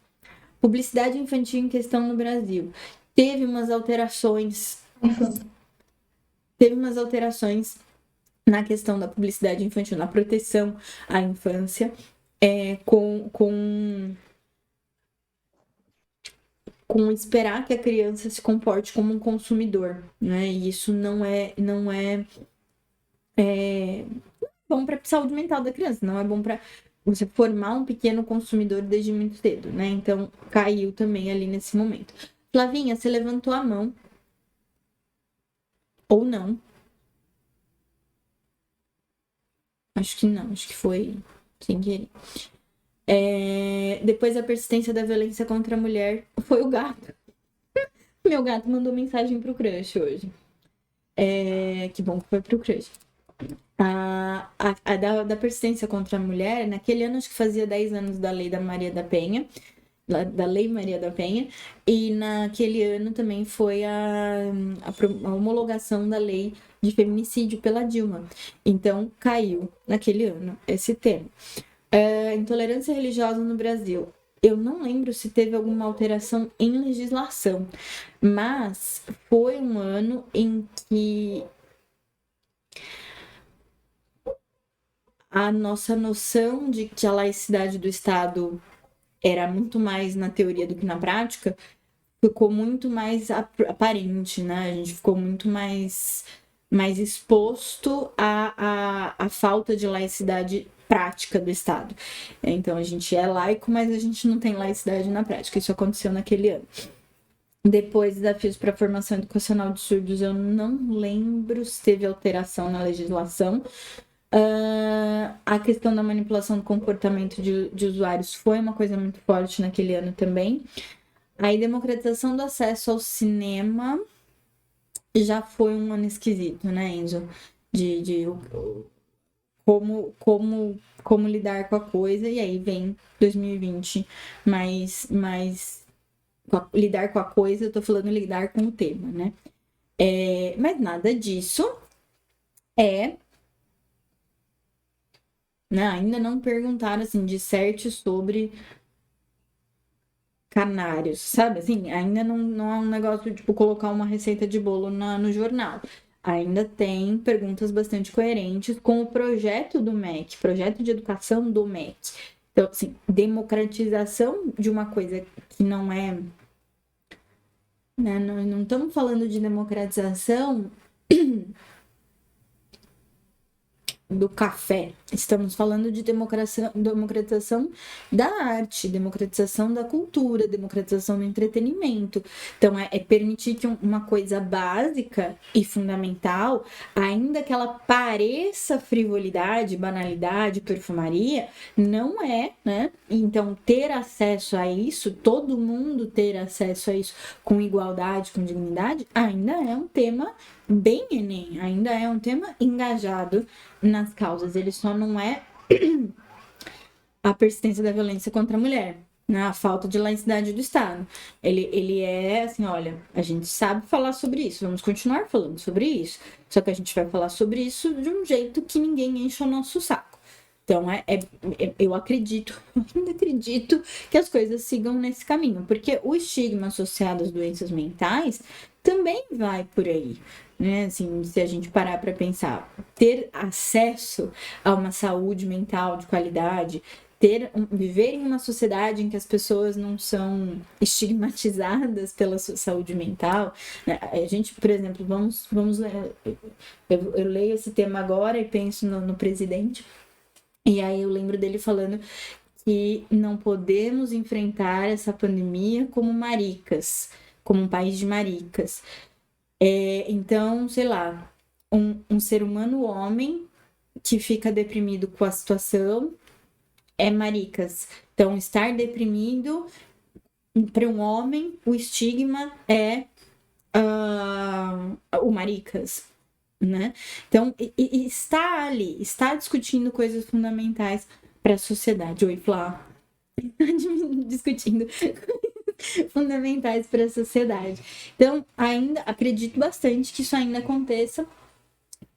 [SPEAKER 1] Publicidade infantil em questão no Brasil. Teve umas alterações na questão da publicidade infantil, na proteção à infância, com esperar que a criança se comporte como um consumidor, né? E isso não é bom para a saúde mental da criança, não é bom para você formar um pequeno consumidor desde muito cedo, né? Então, caiu também ali nesse momento. Flavinha, você levantou a mão. Ou não. Acho que não, acho que foi sem querer. Depois da persistência da violência contra a mulher, foi o gato. Meu gato mandou mensagem pro crush hoje. Que bom que foi pro crush. Da persistência contra a mulher, naquele ano acho que fazia 10 anos da lei da Maria da Penha, da Lei Maria da Penha, e naquele ano também foi a homologação da lei de feminicídio pela Dilma. Então, caiu naquele ano esse tema. Intolerância religiosa no Brasil. Eu não lembro se teve alguma alteração em legislação, mas foi um ano em que a nossa noção de que a laicidade do Estado era muito mais na teoria do que na prática, ficou muito mais aparente, né? A gente ficou muito mais exposto à falta de laicidade prática do Estado. Então, a gente é laico, mas a gente não tem laicidade na prática. Isso aconteceu naquele ano. Depois, desafios para a formação educacional de surdos, eu não lembro se teve alteração na legislação. A questão da manipulação do comportamento de usuários foi uma coisa muito forte naquele ano também. Aí, democratização do acesso ao cinema. já foi um ano esquisito, né, Enzo? De como lidar com a coisa, e aí vem 2020 mais lidar com a coisa, eu tô falando lidar com o tema, né? Mas nada disso é, né? Ainda não perguntaram assim de certo sobre canários, sabe? Assim, ainda não é um negócio de tipo colocar uma receita de bolo no jornal. Ainda tem perguntas bastante coerentes com o projeto do MEC, projeto de educação do MEC. Então, assim, democratização de uma coisa que não é, né? Não estamos falando de democratização do café. Estamos falando de democratização da arte, democratização da cultura, democratização do entretenimento. Então, é permitir que uma coisa básica e fundamental, ainda que ela pareça frivolidade, banalidade, perfumaria, não é, né? Então, ter acesso a isso, todo mundo ter acesso a isso com igualdade, com dignidade, ainda é um tema bem Enem, ainda é um tema engajado nas causas. Ele só não é a persistência da violência contra a mulher, né? A falta de laicidade do Estado. Ele é assim, olha, a gente sabe falar sobre isso, vamos continuar falando sobre isso, só que a gente vai falar sobre isso de um jeito que ninguém enche o nosso saco. Então, eu acredito, ainda acredito que as coisas sigam nesse caminho, porque o estigma associado às doenças mentais também vai por aí, né? Assim, se a gente parar para pensar, ter acesso a uma saúde mental de qualidade, viver em uma sociedade em que as pessoas não são estigmatizadas pela sua saúde mental, né? A gente, por exemplo, vamos ler, eu leio esse tema agora e penso no presidente. E aí eu lembro dele falando que não podemos enfrentar essa pandemia como maricas, como um país de maricas. Então, sei lá, um ser humano homem que fica deprimido com a situação é maricas. Então, estar deprimido para um homem, o estigma é o maricas, né? Então, e está ali, está discutindo coisas fundamentais para a sociedade. Oi, Flá. Discutindo fundamentais para a sociedade. Então, ainda acredito bastante que isso ainda aconteça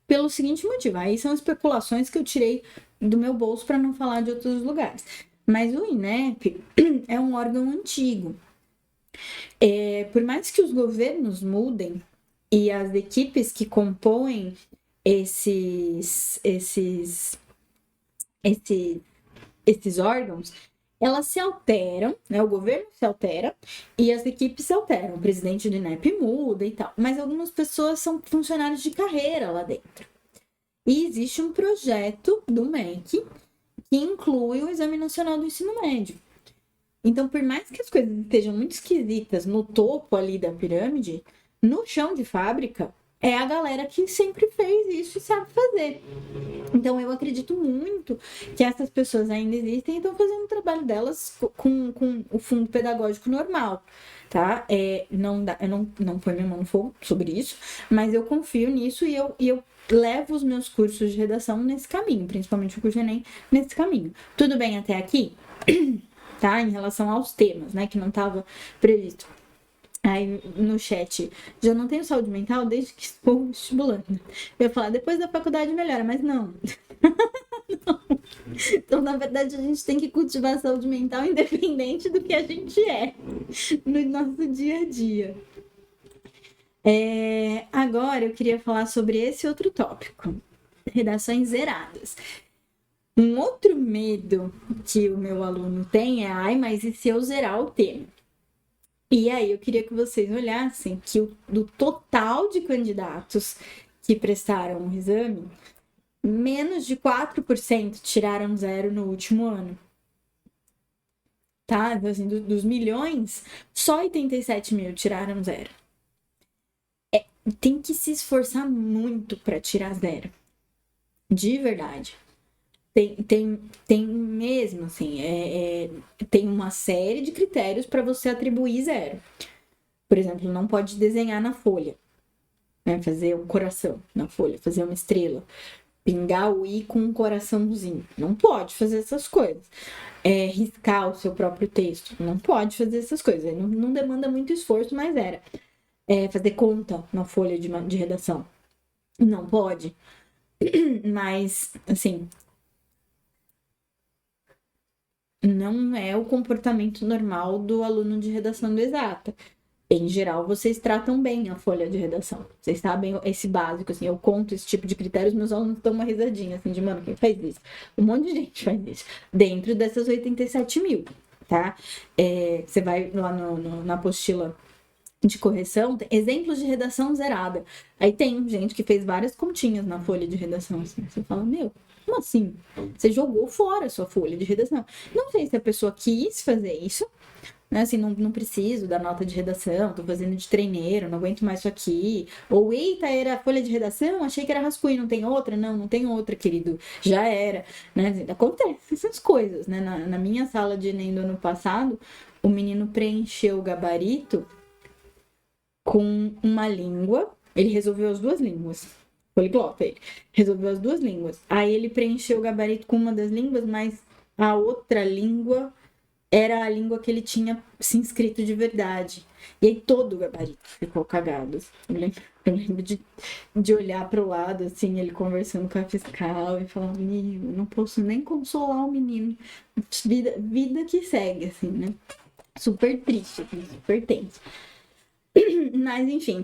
[SPEAKER 1] pelo seguinte motivo. Aí são especulações que eu tirei do meu bolso para não falar de outros lugares. Mas o INEP é um órgão antigo. Por mais que os governos mudem e as equipes que compõem esses órgãos, elas se alteram, né? O governo se altera e as equipes se alteram. O presidente do INEP muda e tal. Mas algumas pessoas são funcionários de carreira lá dentro. E existe um projeto do MEC que inclui o Exame Nacional do Ensino Médio. Então, por mais que as coisas estejam muito esquisitas no topo ali da pirâmide, no chão de fábrica, é a galera que sempre fez isso e sabe fazer. Então, eu acredito muito que essas pessoas ainda existem e estão fazendo o trabalho delas com o fundo pedagógico normal, tá? Eu não ponho minha mão no fogo sobre isso, mas eu confio nisso e eu levo os meus cursos de redação nesse caminho, principalmente o curso Enem, nesse caminho. Tudo bem até aqui? Tá? Em relação aos temas, né? Que não estava previsto. Aí no chat, já não tenho saúde mental desde que estou estudando. Eu ia falar, depois da faculdade melhora, mas não. Não. Então, na verdade, a gente tem que cultivar a saúde mental independente do que a gente é no nosso dia a dia. Agora eu queria falar sobre esse outro tópico: redações zeradas. Um outro medo que o meu aluno tem é, ai, mas e se eu zerar o tema? E aí eu queria que vocês olhassem que do total de candidatos que prestaram o exame, menos de 4% tiraram 0 no último ano. Tá? Então, assim, dos milhões, só 87 mil tiraram 0. Tem que se esforçar muito para tirar 0. De verdade. Tem mesmo, assim, tem uma série de critérios para você atribuir 0. Por exemplo, não pode desenhar na folha. né? Fazer um coração na folha, fazer uma estrela, pingar o i com um coraçãozinho. Não pode fazer essas coisas. Riscar o seu próprio texto. Não pode fazer essas coisas. Não demanda muito esforço, mas era. Fazer conta na folha de redação. Não pode. Mas, assim, não é o comportamento normal do aluno de redação do Exata. Em geral, vocês tratam bem a folha de redação. Vocês sabem esse básico, assim, eu conto esse tipo de critérios, meus alunos dão uma risadinha, assim, de, mano, quem faz isso? Um monte de gente faz isso. Dentro dessas 87 mil, tá? Você vai lá na apostila de correção, tem exemplos de redação zerada. Aí tem gente que fez várias continhas na folha de redação, assim. Você fala, meu, como assim? Você jogou fora a sua folha de redação. Não sei se a pessoa quis fazer isso, né? Assim, não preciso da nota de redação, tô fazendo de treineiro, não aguento mais isso aqui. Ou, eita, era a folha de redação, achei que era rascunho, não tem outra? Não tem outra, querido, já era, né? Acontece essas coisas, né? Na minha sala de Enem do ano passado, o menino preencheu o gabarito com uma língua, ele resolveu as duas línguas, poliglota ele, resolveu as duas línguas. Aí ele preencheu o gabarito com uma das línguas, mas a outra língua era a língua que ele tinha se inscrito de verdade. E aí todo o gabarito ficou cagado. Eu lembro de olhar para o lado, assim, ele conversando com a fiscal e falar, menino, não posso nem consolar o menino. Vida que segue, assim, né? Super triste, assim, super tenso. Mas, enfim,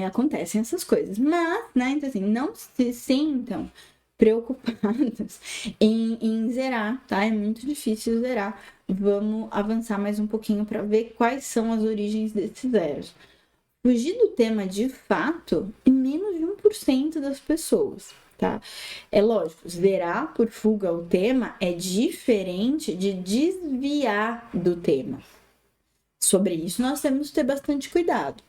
[SPEAKER 1] acontecem essas coisas. Mas, né, então assim, não se sintam preocupados em zerar, tá? É muito difícil zerar. Vamos avançar mais um pouquinho para ver quais são as origens desses zeros. Fugir do tema de fato em menos de 1% das pessoas, tá? É lógico, zerar por fuga ao tema é diferente de desviar do tema. Sobre isso, nós temos que ter bastante cuidado.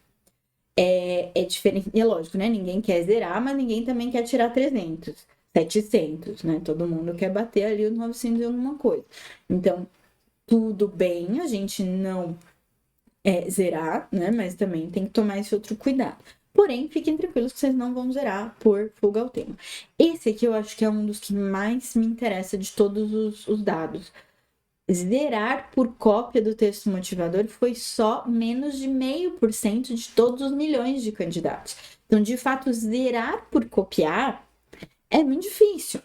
[SPEAKER 1] É diferente, é lógico, né? Ninguém quer zerar, mas ninguém também quer tirar 300, 700, né? Todo mundo quer bater ali os 900 e alguma coisa. Então, tudo bem a gente não zerar, né? Mas também tem que tomar esse outro cuidado. Porém, fiquem tranquilos que vocês não vão zerar por fuga ao tema. Esse aqui eu acho que é um dos que mais me interessa de todos os dados. Zerar por cópia do texto motivador foi só menos de 0,5% de todos os milhões de candidatos. Então, de fato, zerar por copiar é muito difícil.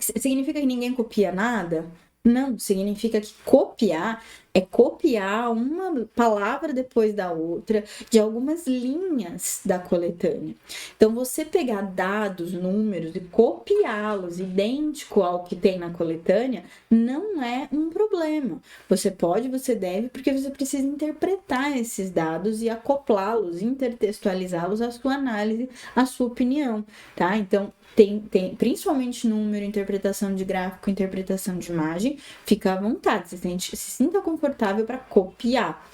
[SPEAKER 1] Significa que ninguém copia nada? Não, significa que copiar é copiar uma palavra depois da outra de algumas linhas da coletânea. Então, você pegar dados, números e copiá-los idêntico ao que tem na coletânea não é um problema. Você pode, você deve, porque você precisa interpretar esses dados e acoplá-los, intertextualizá-los à sua análise, à sua opinião, tá? Então, tem principalmente número, interpretação de gráfico, interpretação de imagem, fica à vontade, se sinta confortável para copiar.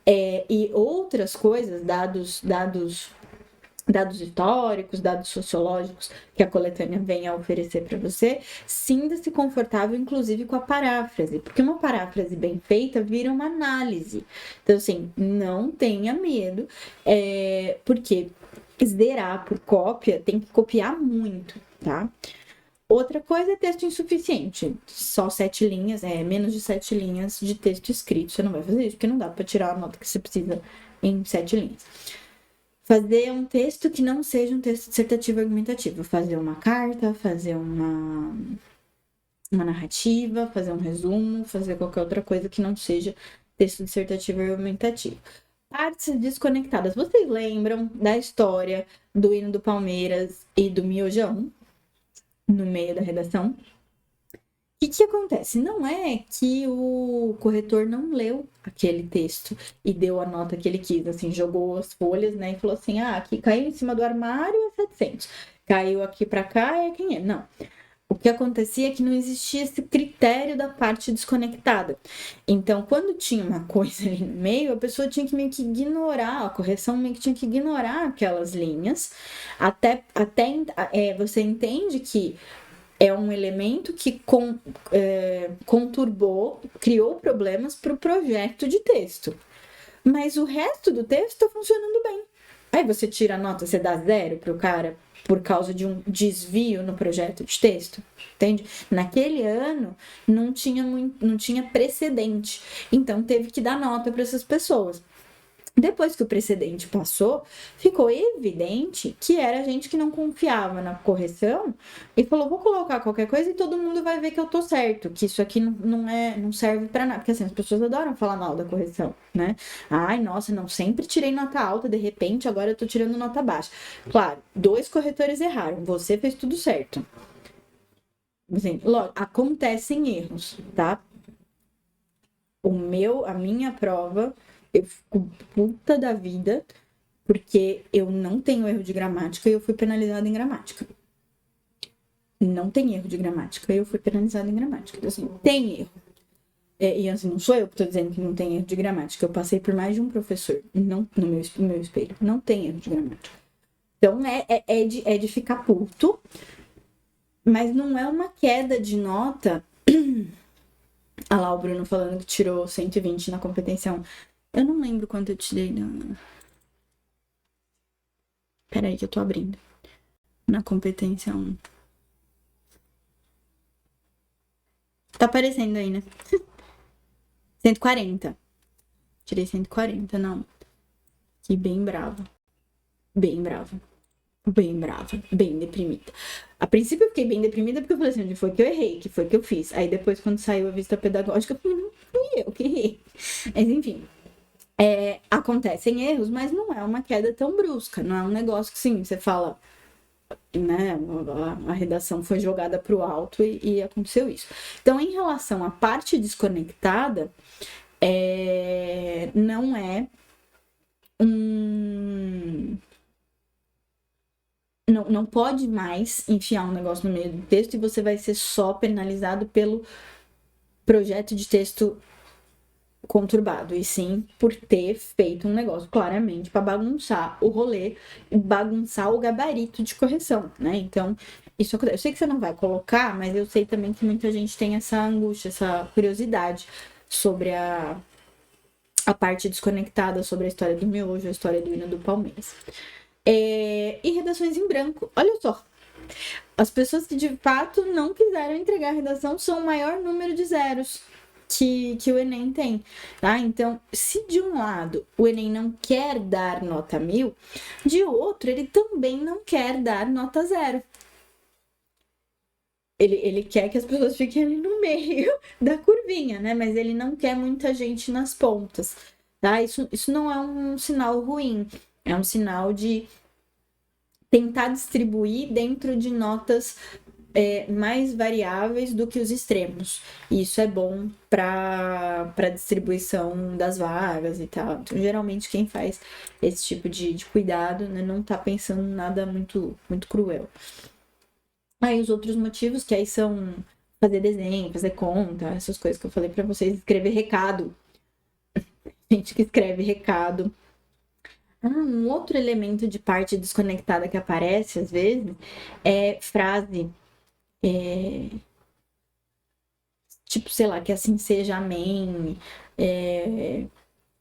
[SPEAKER 1] E outras coisas, dados históricos, dados sociológicos que a coletânea vem a oferecer para você, sinta-se confortável, inclusive, com a paráfrase, porque uma paráfrase bem feita vira uma análise. Então, assim, não tenha medo, porque zerar por cópia tem que copiar muito, tá? Outra coisa é texto insuficiente, só 7 linhas, menos de 7 linhas de texto escrito. Você não vai fazer isso, porque não dá para tirar a nota que você precisa em 7 linhas. Fazer um texto que não seja um texto dissertativo argumentativo. Fazer uma carta, fazer uma narrativa, fazer um resumo, fazer qualquer outra coisa que não seja texto dissertativo argumentativo. Partes desconectadas. Vocês lembram da história do hino do Palmeiras e do Miojão no meio da redação? O que acontece? Não é que o corretor não leu aquele texto e deu a nota que ele quis, assim, jogou as folhas, né, e falou assim, aqui caiu em cima do armário é 700, caiu aqui para cá é 500. Não. O que acontecia é que não existia esse critério da parte desconectada. Então, quando tinha uma coisa ali no meio, a pessoa tinha que meio que ignorar, a correção meio que tinha que ignorar aquelas linhas, até você entende que é um elemento que conturbou, criou problemas para o projeto de texto. Mas o resto do texto está funcionando bem. Aí você tira a nota, você dá 0 pro cara por causa de um desvio no projeto de texto, entende? Naquele ano não tinha precedente, então teve que dar nota para essas pessoas. Depois que o precedente passou, ficou evidente que era gente que não confiava na correção e falou: vou colocar qualquer coisa e todo mundo vai ver que eu tô certo, que isso aqui não serve para nada. Porque assim, as pessoas adoram falar mal da correção, né? Ai, nossa, não, sempre tirei nota alta, de repente agora eu tô tirando nota baixa. Claro, 2 corretores erraram, você fez tudo certo. Assim, logo, acontecem erros, tá? A minha prova, eu fico puta da vida, porque eu não tenho erro de gramática e eu fui penalizada em gramática. Não tem erro de gramática e eu fui penalizada em gramática. Então, assim, tem erro. E assim, não sou eu que tô dizendo que não tem erro de gramática. Eu passei por mais de um professor não, no meu espelho. Não tem erro de gramática. Então, é de ficar puto, mas não é uma queda de nota. Olha lá o Bruno falando que tirou 120 na competência 1. Eu não lembro quanto eu tirei na... Peraí que eu tô abrindo. Na competência 1. Tá aparecendo aí, né? 140. Tirei 140, não. Fiquei bem brava. Bem brava. Bem brava. Bem deprimida. A princípio eu fiquei bem deprimida porque eu falei assim, onde foi que eu errei? Que foi que eu fiz? Aí depois, quando saiu a vista pedagógica, eu falei, não fui eu que errei. Mas enfim. Acontecem erros, mas não é uma queda tão brusca. Não é um negócio que, sim, você fala... Né, a redação foi jogada para o alto e aconteceu isso. Então, em relação à parte desconectada, não é não pode mais enfiar um negócio no meio do texto e você vai ser só penalizado pelo projeto de texto conturbado, e sim por ter feito um negócio claramente para bagunçar o rolê, bagunçar o gabarito de correção, né? Então, isso acontece. Eu sei que você não vai colocar, mas eu sei também que muita gente tem essa angústia, essa curiosidade sobre a parte desconectada, sobre a história do miojo, a história do hino do Palmeiras. E redações em branco. Olha só, as pessoas que de fato não quiseram entregar a redação são o maior número de zeros que o Enem tem, tá? Então, se de um lado o Enem não quer dar nota 1000, de outro ele também não quer dar nota 0. Ele quer que as pessoas fiquem ali no meio da curvinha, né? Mas ele não quer muita gente nas pontas, tá? Isso não é um sinal ruim, é um sinal de tentar distribuir dentro de notas mais variáveis do que os extremos. E isso é bom para distribuição das vagas e tal. Então, geralmente, quem faz esse tipo de cuidado, né, não tá pensando nada muito, muito cruel. Aí, os outros motivos, que aí são fazer desenho, fazer conta, essas coisas que eu falei para vocês, escrever recado. Gente que escreve recado. Um outro elemento de parte desconectada que aparece às vezes é frase. Tipo, sei lá, que assim seja, amém.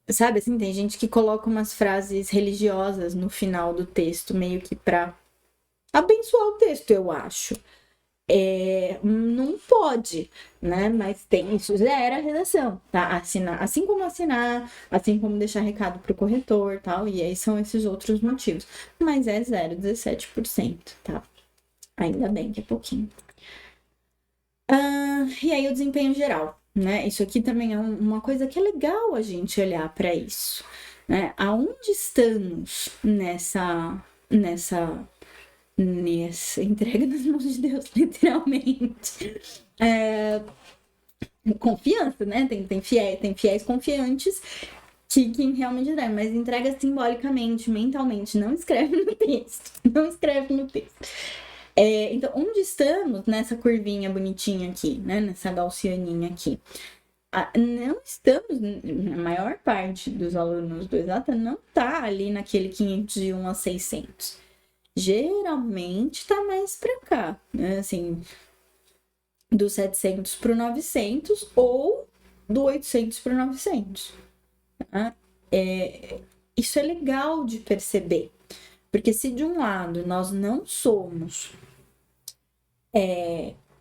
[SPEAKER 1] Sabe, assim, tem gente que coloca umas frases religiosas no final do texto, meio que pra abençoar o texto, eu acho. Não pode, né? Mas tem isso, já era a redação, tá? Assinar, assim como deixar recado pro corretor, tal, e aí são esses outros motivos. Mas é 0,17%, tá? Ainda bem que é pouquinho. E aí o desempenho geral, né? Isso aqui também é uma coisa que é legal a gente olhar para isso, né? Aonde estamos nessa entrega nas mãos de Deus, literalmente. Confiança, né? Tem fiéis confiantes que realmente entregam, mas entrega simbolicamente, mentalmente, não escreve no texto. Não escreve no texto. Então, onde estamos nessa curvinha bonitinha aqui, né? Nessa gaussianinha aqui? Não estamos, a maior parte dos alunos do Exata não tá ali naquele 501 a 600. Geralmente tá mais para cá, né? Assim, do 700 pro 900 ou do 800 pro 900. Tá? Isso é legal de perceber, Porque se de um lado nós não somos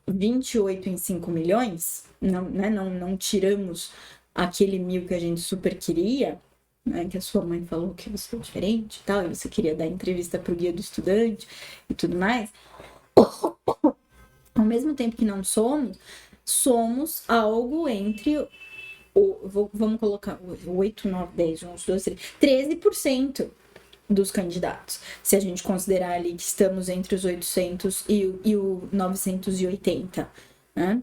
[SPEAKER 1] 28 em 5 milhões, não tiramos aquele 1.000 que a gente super queria, né, que a sua mãe falou que você é diferente e tal, e você queria dar entrevista para o guia do estudante e tudo mais, ao mesmo tempo que não somos algo entre vamos colocar 8, 9, 10, 11, 12, 13% dos candidatos. Se a gente considerar ali que estamos entre os 800 e o 980, né?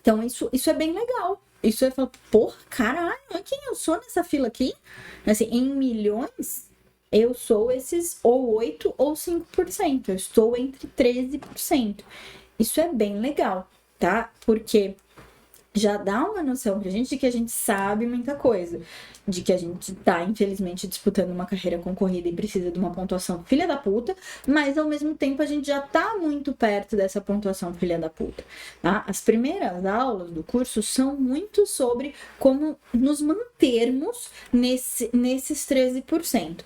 [SPEAKER 1] Então, isso é bem legal. Isso é falar, porra, caralho, quem eu sou nessa fila aqui? Assim, em milhões, eu sou esses ou 8 ou 5%. Eu estou entre 13%. Isso é bem legal, tá? Porque já dá uma noção pra gente de que a gente sabe muita coisa. De que a gente tá, infelizmente, disputando uma carreira concorrida e precisa de uma pontuação filha da puta, mas ao mesmo tempo a gente já tá muito perto dessa pontuação filha da puta, tá? As primeiras aulas do curso são muito sobre como nos mantermos nesses 13%.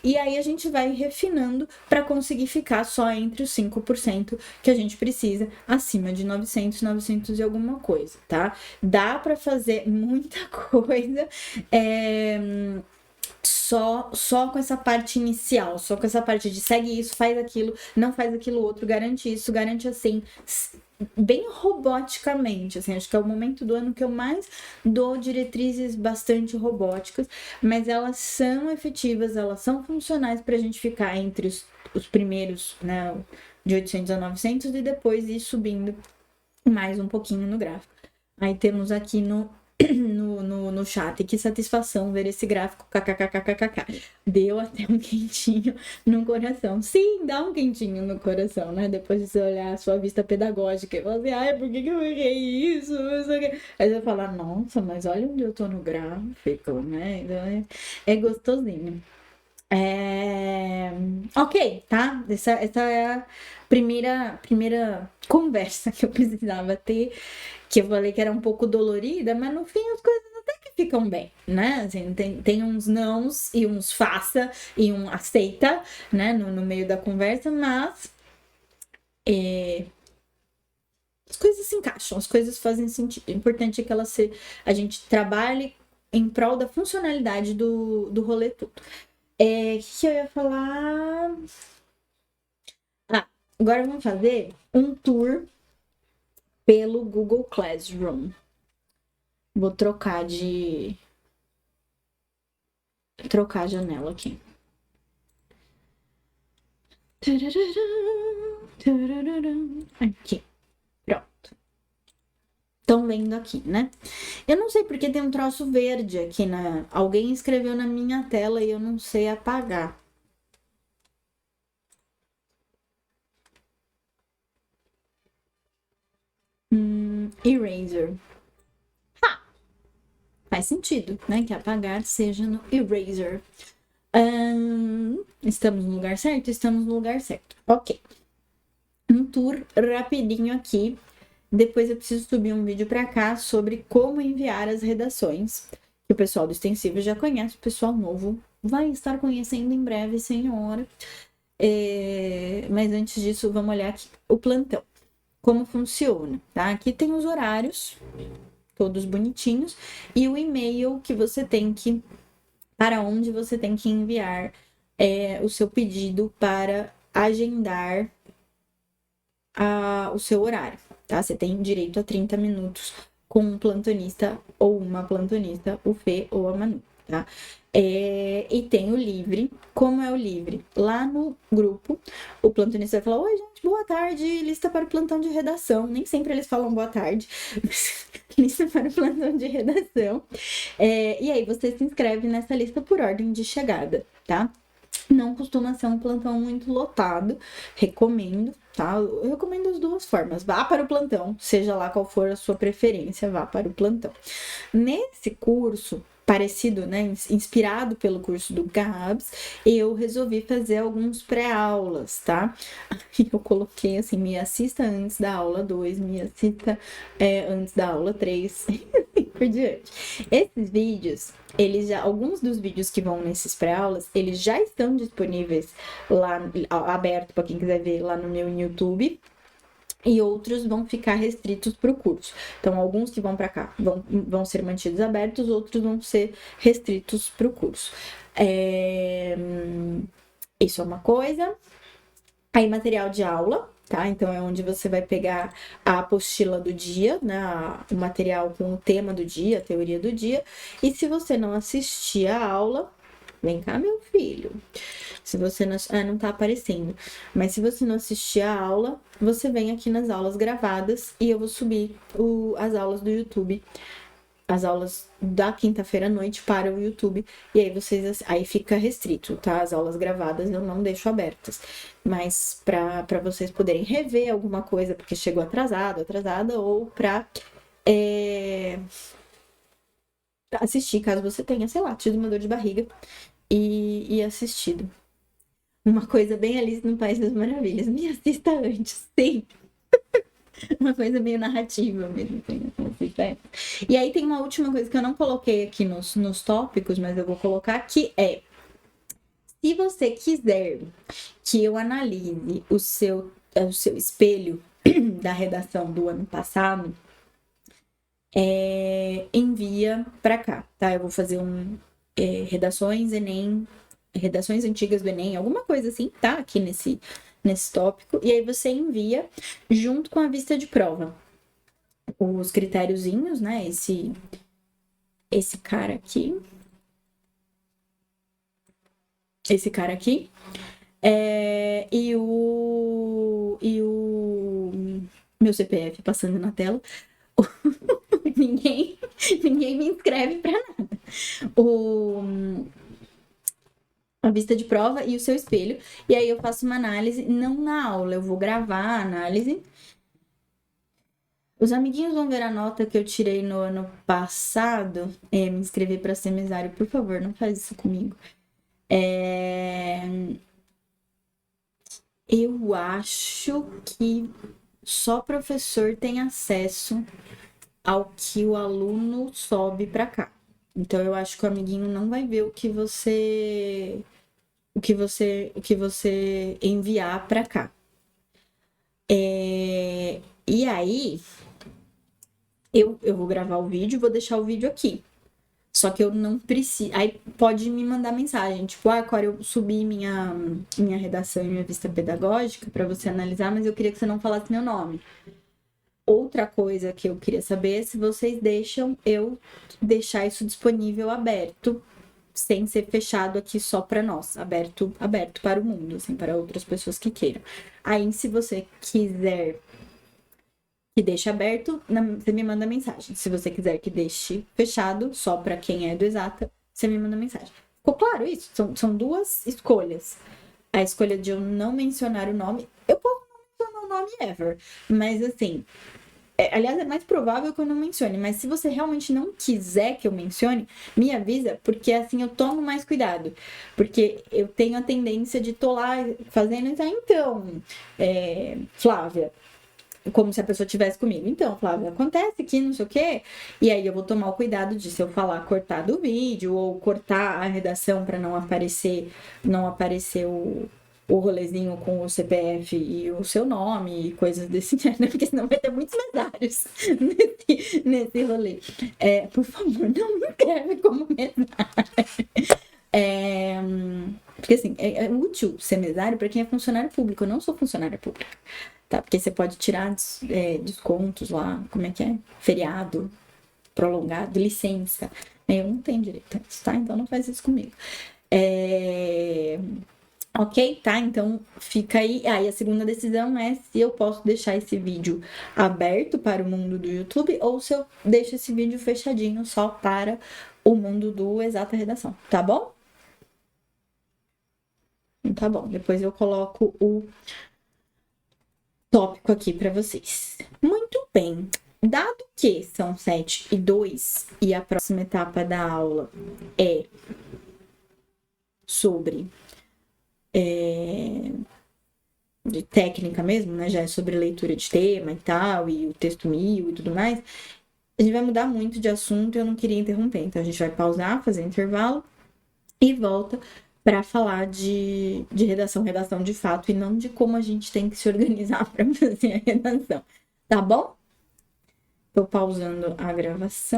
[SPEAKER 1] E aí a gente vai refinando para conseguir ficar só entre os 5% que a gente precisa, acima de 900 e alguma coisa, tá? Dá para fazer muita coisa só com essa parte inicial, só com essa parte de segue isso, faz aquilo, não faz aquilo outro, garante isso, garante assim, bem roboticamente, assim, acho que é o momento do ano que eu mais dou diretrizes bastante robóticas, mas elas são efetivas, elas são funcionais pra gente ficar entre os primeiros, né, de 800 a 900 e depois ir subindo mais um pouquinho no gráfico. Aí temos aqui no chat, que satisfação ver esse gráfico, kkkkkk. Deu até um quentinho no coração. Sim, dá um quentinho no coração, né? Depois de você olhar a sua vista pedagógica e falar assim, ai, por que eu errei isso? Aí você fala, nossa, mas olha onde eu tô no gráfico, né? Então é gostosinho. Ok, tá? Essa é a primeira conversa que eu precisava ter, que eu falei que era um pouco dolorida, mas no fim as coisas até que ficam bem, né? Assim, tem uns nãos e uns faça e um aceita, né? No meio da conversa, mas as coisas se encaixam, as coisas fazem sentido. O importante é que a gente trabalhe em prol da funcionalidade do rolê todo. O que eu ia falar? Agora vamos fazer um tour pelo Google Classroom. Vou trocar a janela aqui. Aqui. Pronto. Estão vendo aqui, né? Eu não sei porque tem um troço verde aqui alguém escreveu na minha tela e eu não sei apagar. Eraser. Faz sentido, né? Que apagar seja no eraser. Estamos no lugar certo? Estamos no lugar certo. Ok. Um tour rapidinho aqui. Depois eu preciso subir um vídeo para cá sobre como enviar as redações. Que o pessoal do extensivo já conhece, o pessoal novo vai estar conhecendo em breve, senhora. Mas antes disso, vamos olhar aqui o plantão. Como funciona, tá? Aqui tem os horários, todos bonitinhos, e o e-mail que você tem para onde você tem que enviar o seu pedido para agendar o seu horário, tá? Você tem direito a 30 minutos com um plantonista ou uma plantonista, o Fê ou a Manu, tá? E tem o livre. Como é o livre? Lá no grupo, o plantonista vai falar, oi, gente, boa tarde, lista para o plantão de redação. Nem sempre eles falam boa tarde, mas lista para o plantão de redação. E aí você se inscreve nessa lista por ordem de chegada, tá? Não costuma ser um plantão muito lotado, recomendo, tá? Eu recomendo as duas formas. Vá para o plantão, seja lá qual for a sua preferência, vá para o plantão. Nesse curso, parecido, né, inspirado pelo curso do Gabs, eu resolvi fazer alguns pré-aulas, tá? Eu coloquei assim, me assista antes da aula 2, me assista antes da aula 3. por diante. Esses vídeos, alguns dos vídeos que vão nesses pré-aulas, eles já estão disponíveis lá, aberto para quem quiser ver lá no meu YouTube. E outros vão ficar restritos para o curso. Então, alguns que vão para cá vão ser mantidos abertos, outros vão ser restritos para o curso. Isso é uma coisa. Aí, material de aula, tá? Então, é onde você vai pegar a apostila do dia, né? O material com o tema do dia, a teoria do dia. E se você não assistir a aula, vem cá, meu filho. Se você não... não tá aparecendo. Mas se você não assistir a aula, você vem aqui nas aulas gravadas e eu vou subir as aulas do YouTube. As aulas da quinta-feira à noite para o YouTube. E aí fica restrito, tá? As aulas gravadas eu não deixo abertas. Mas para vocês poderem rever alguma coisa, porque chegou atrasada, ou pra assistir, caso você tenha, sei lá, tido uma dor de barriga e assistido. Uma coisa bem Alice no País das Maravilhas. Me assista antes, sempre. Uma coisa meio narrativa mesmo. E aí tem uma última coisa que eu não coloquei aqui nos tópicos, mas eu vou colocar, que é: se você quiser que eu analise o seu espelho da redação do ano passado, envia para cá, tá? Eu vou fazer redações Enem, redações antigas do Enem, alguma coisa assim, tá? Aqui nesse tópico. E aí você envia junto com a vista de prova. Os critériozinhos, né? Esse cara aqui. E o meu CPF passando na tela. ninguém me inscreve pra nada. A vista de prova e o seu espelho. E aí eu faço uma análise, não na aula, eu vou gravar a análise. Os amiguinhos vão ver a nota que eu tirei no ano passado. Me inscrever para ser mesário, por favor, não faz isso comigo. Eu acho que só professor tem acesso ao que o aluno sobe para cá. Então eu acho que o amiguinho não vai ver o que você enviar para cá. E aí eu vou gravar o vídeo e vou deixar o vídeo aqui. Só que eu não preciso. Aí pode me mandar mensagem, tipo, agora eu subi minha redação e minha vista pedagógica para você analisar, mas eu queria que você não falasse meu nome. Outra coisa que eu queria saber é se vocês deixam eu deixar isso disponível aberto, sem ser fechado aqui só para nós, aberto para o mundo, assim, para outras pessoas que queiram. Aí, se você quiser que deixe aberto, você me manda mensagem. Se você quiser que deixe fechado, só para quem é do Exata, você me manda mensagem. Ficou claro isso? São duas escolhas. A escolha de eu não mencionar o nome, eu posso não mencionar o nome ever, mas assim... aliás, é mais provável que eu não mencione, mas se você realmente não quiser que eu mencione, me avisa, porque assim eu tomo mais cuidado. Porque eu tenho a tendência de tô lá fazendo isso. Então, Flávia, como se a pessoa estivesse comigo. Então, Flávia, acontece aqui, não sei o quê. E aí eu vou tomar o cuidado de, se eu falar, cortar do vídeo ou cortar a redação para não aparecer o rolezinho com o CPF e o seu nome e coisas desse gênero, porque senão vai ter muitos mesários nesse rolê. Por favor, não me inscreve como mesário. Porque assim, é útil ser mesário para quem é funcionário público. Eu não sou funcionária pública, tá? Porque você pode tirar descontos lá, como é que é? Feriado prolongado, licença. Eu não tenho direito a isso, tá? Então não faz isso comigo. Ok, tá? Então fica aí. Aí a segunda decisão é se eu posso deixar esse vídeo aberto para o mundo do YouTube ou se eu deixo esse vídeo fechadinho só para o mundo do Exata Redação, tá bom? Tá bom, depois eu coloco o tópico aqui para vocês. Muito bem. Dado que são 7:02 e a próxima etapa da aula é sobre de técnica mesmo, né? Já é sobre leitura de tema e tal, e o texto 1000 e tudo mais. A gente vai mudar muito de assunto e eu não queria interromper. Então a gente vai pausar, fazer intervalo e volta para falar de redação de fato e não de como a gente tem que se organizar para fazer a redação. Tá bom? Tô pausando a gravação.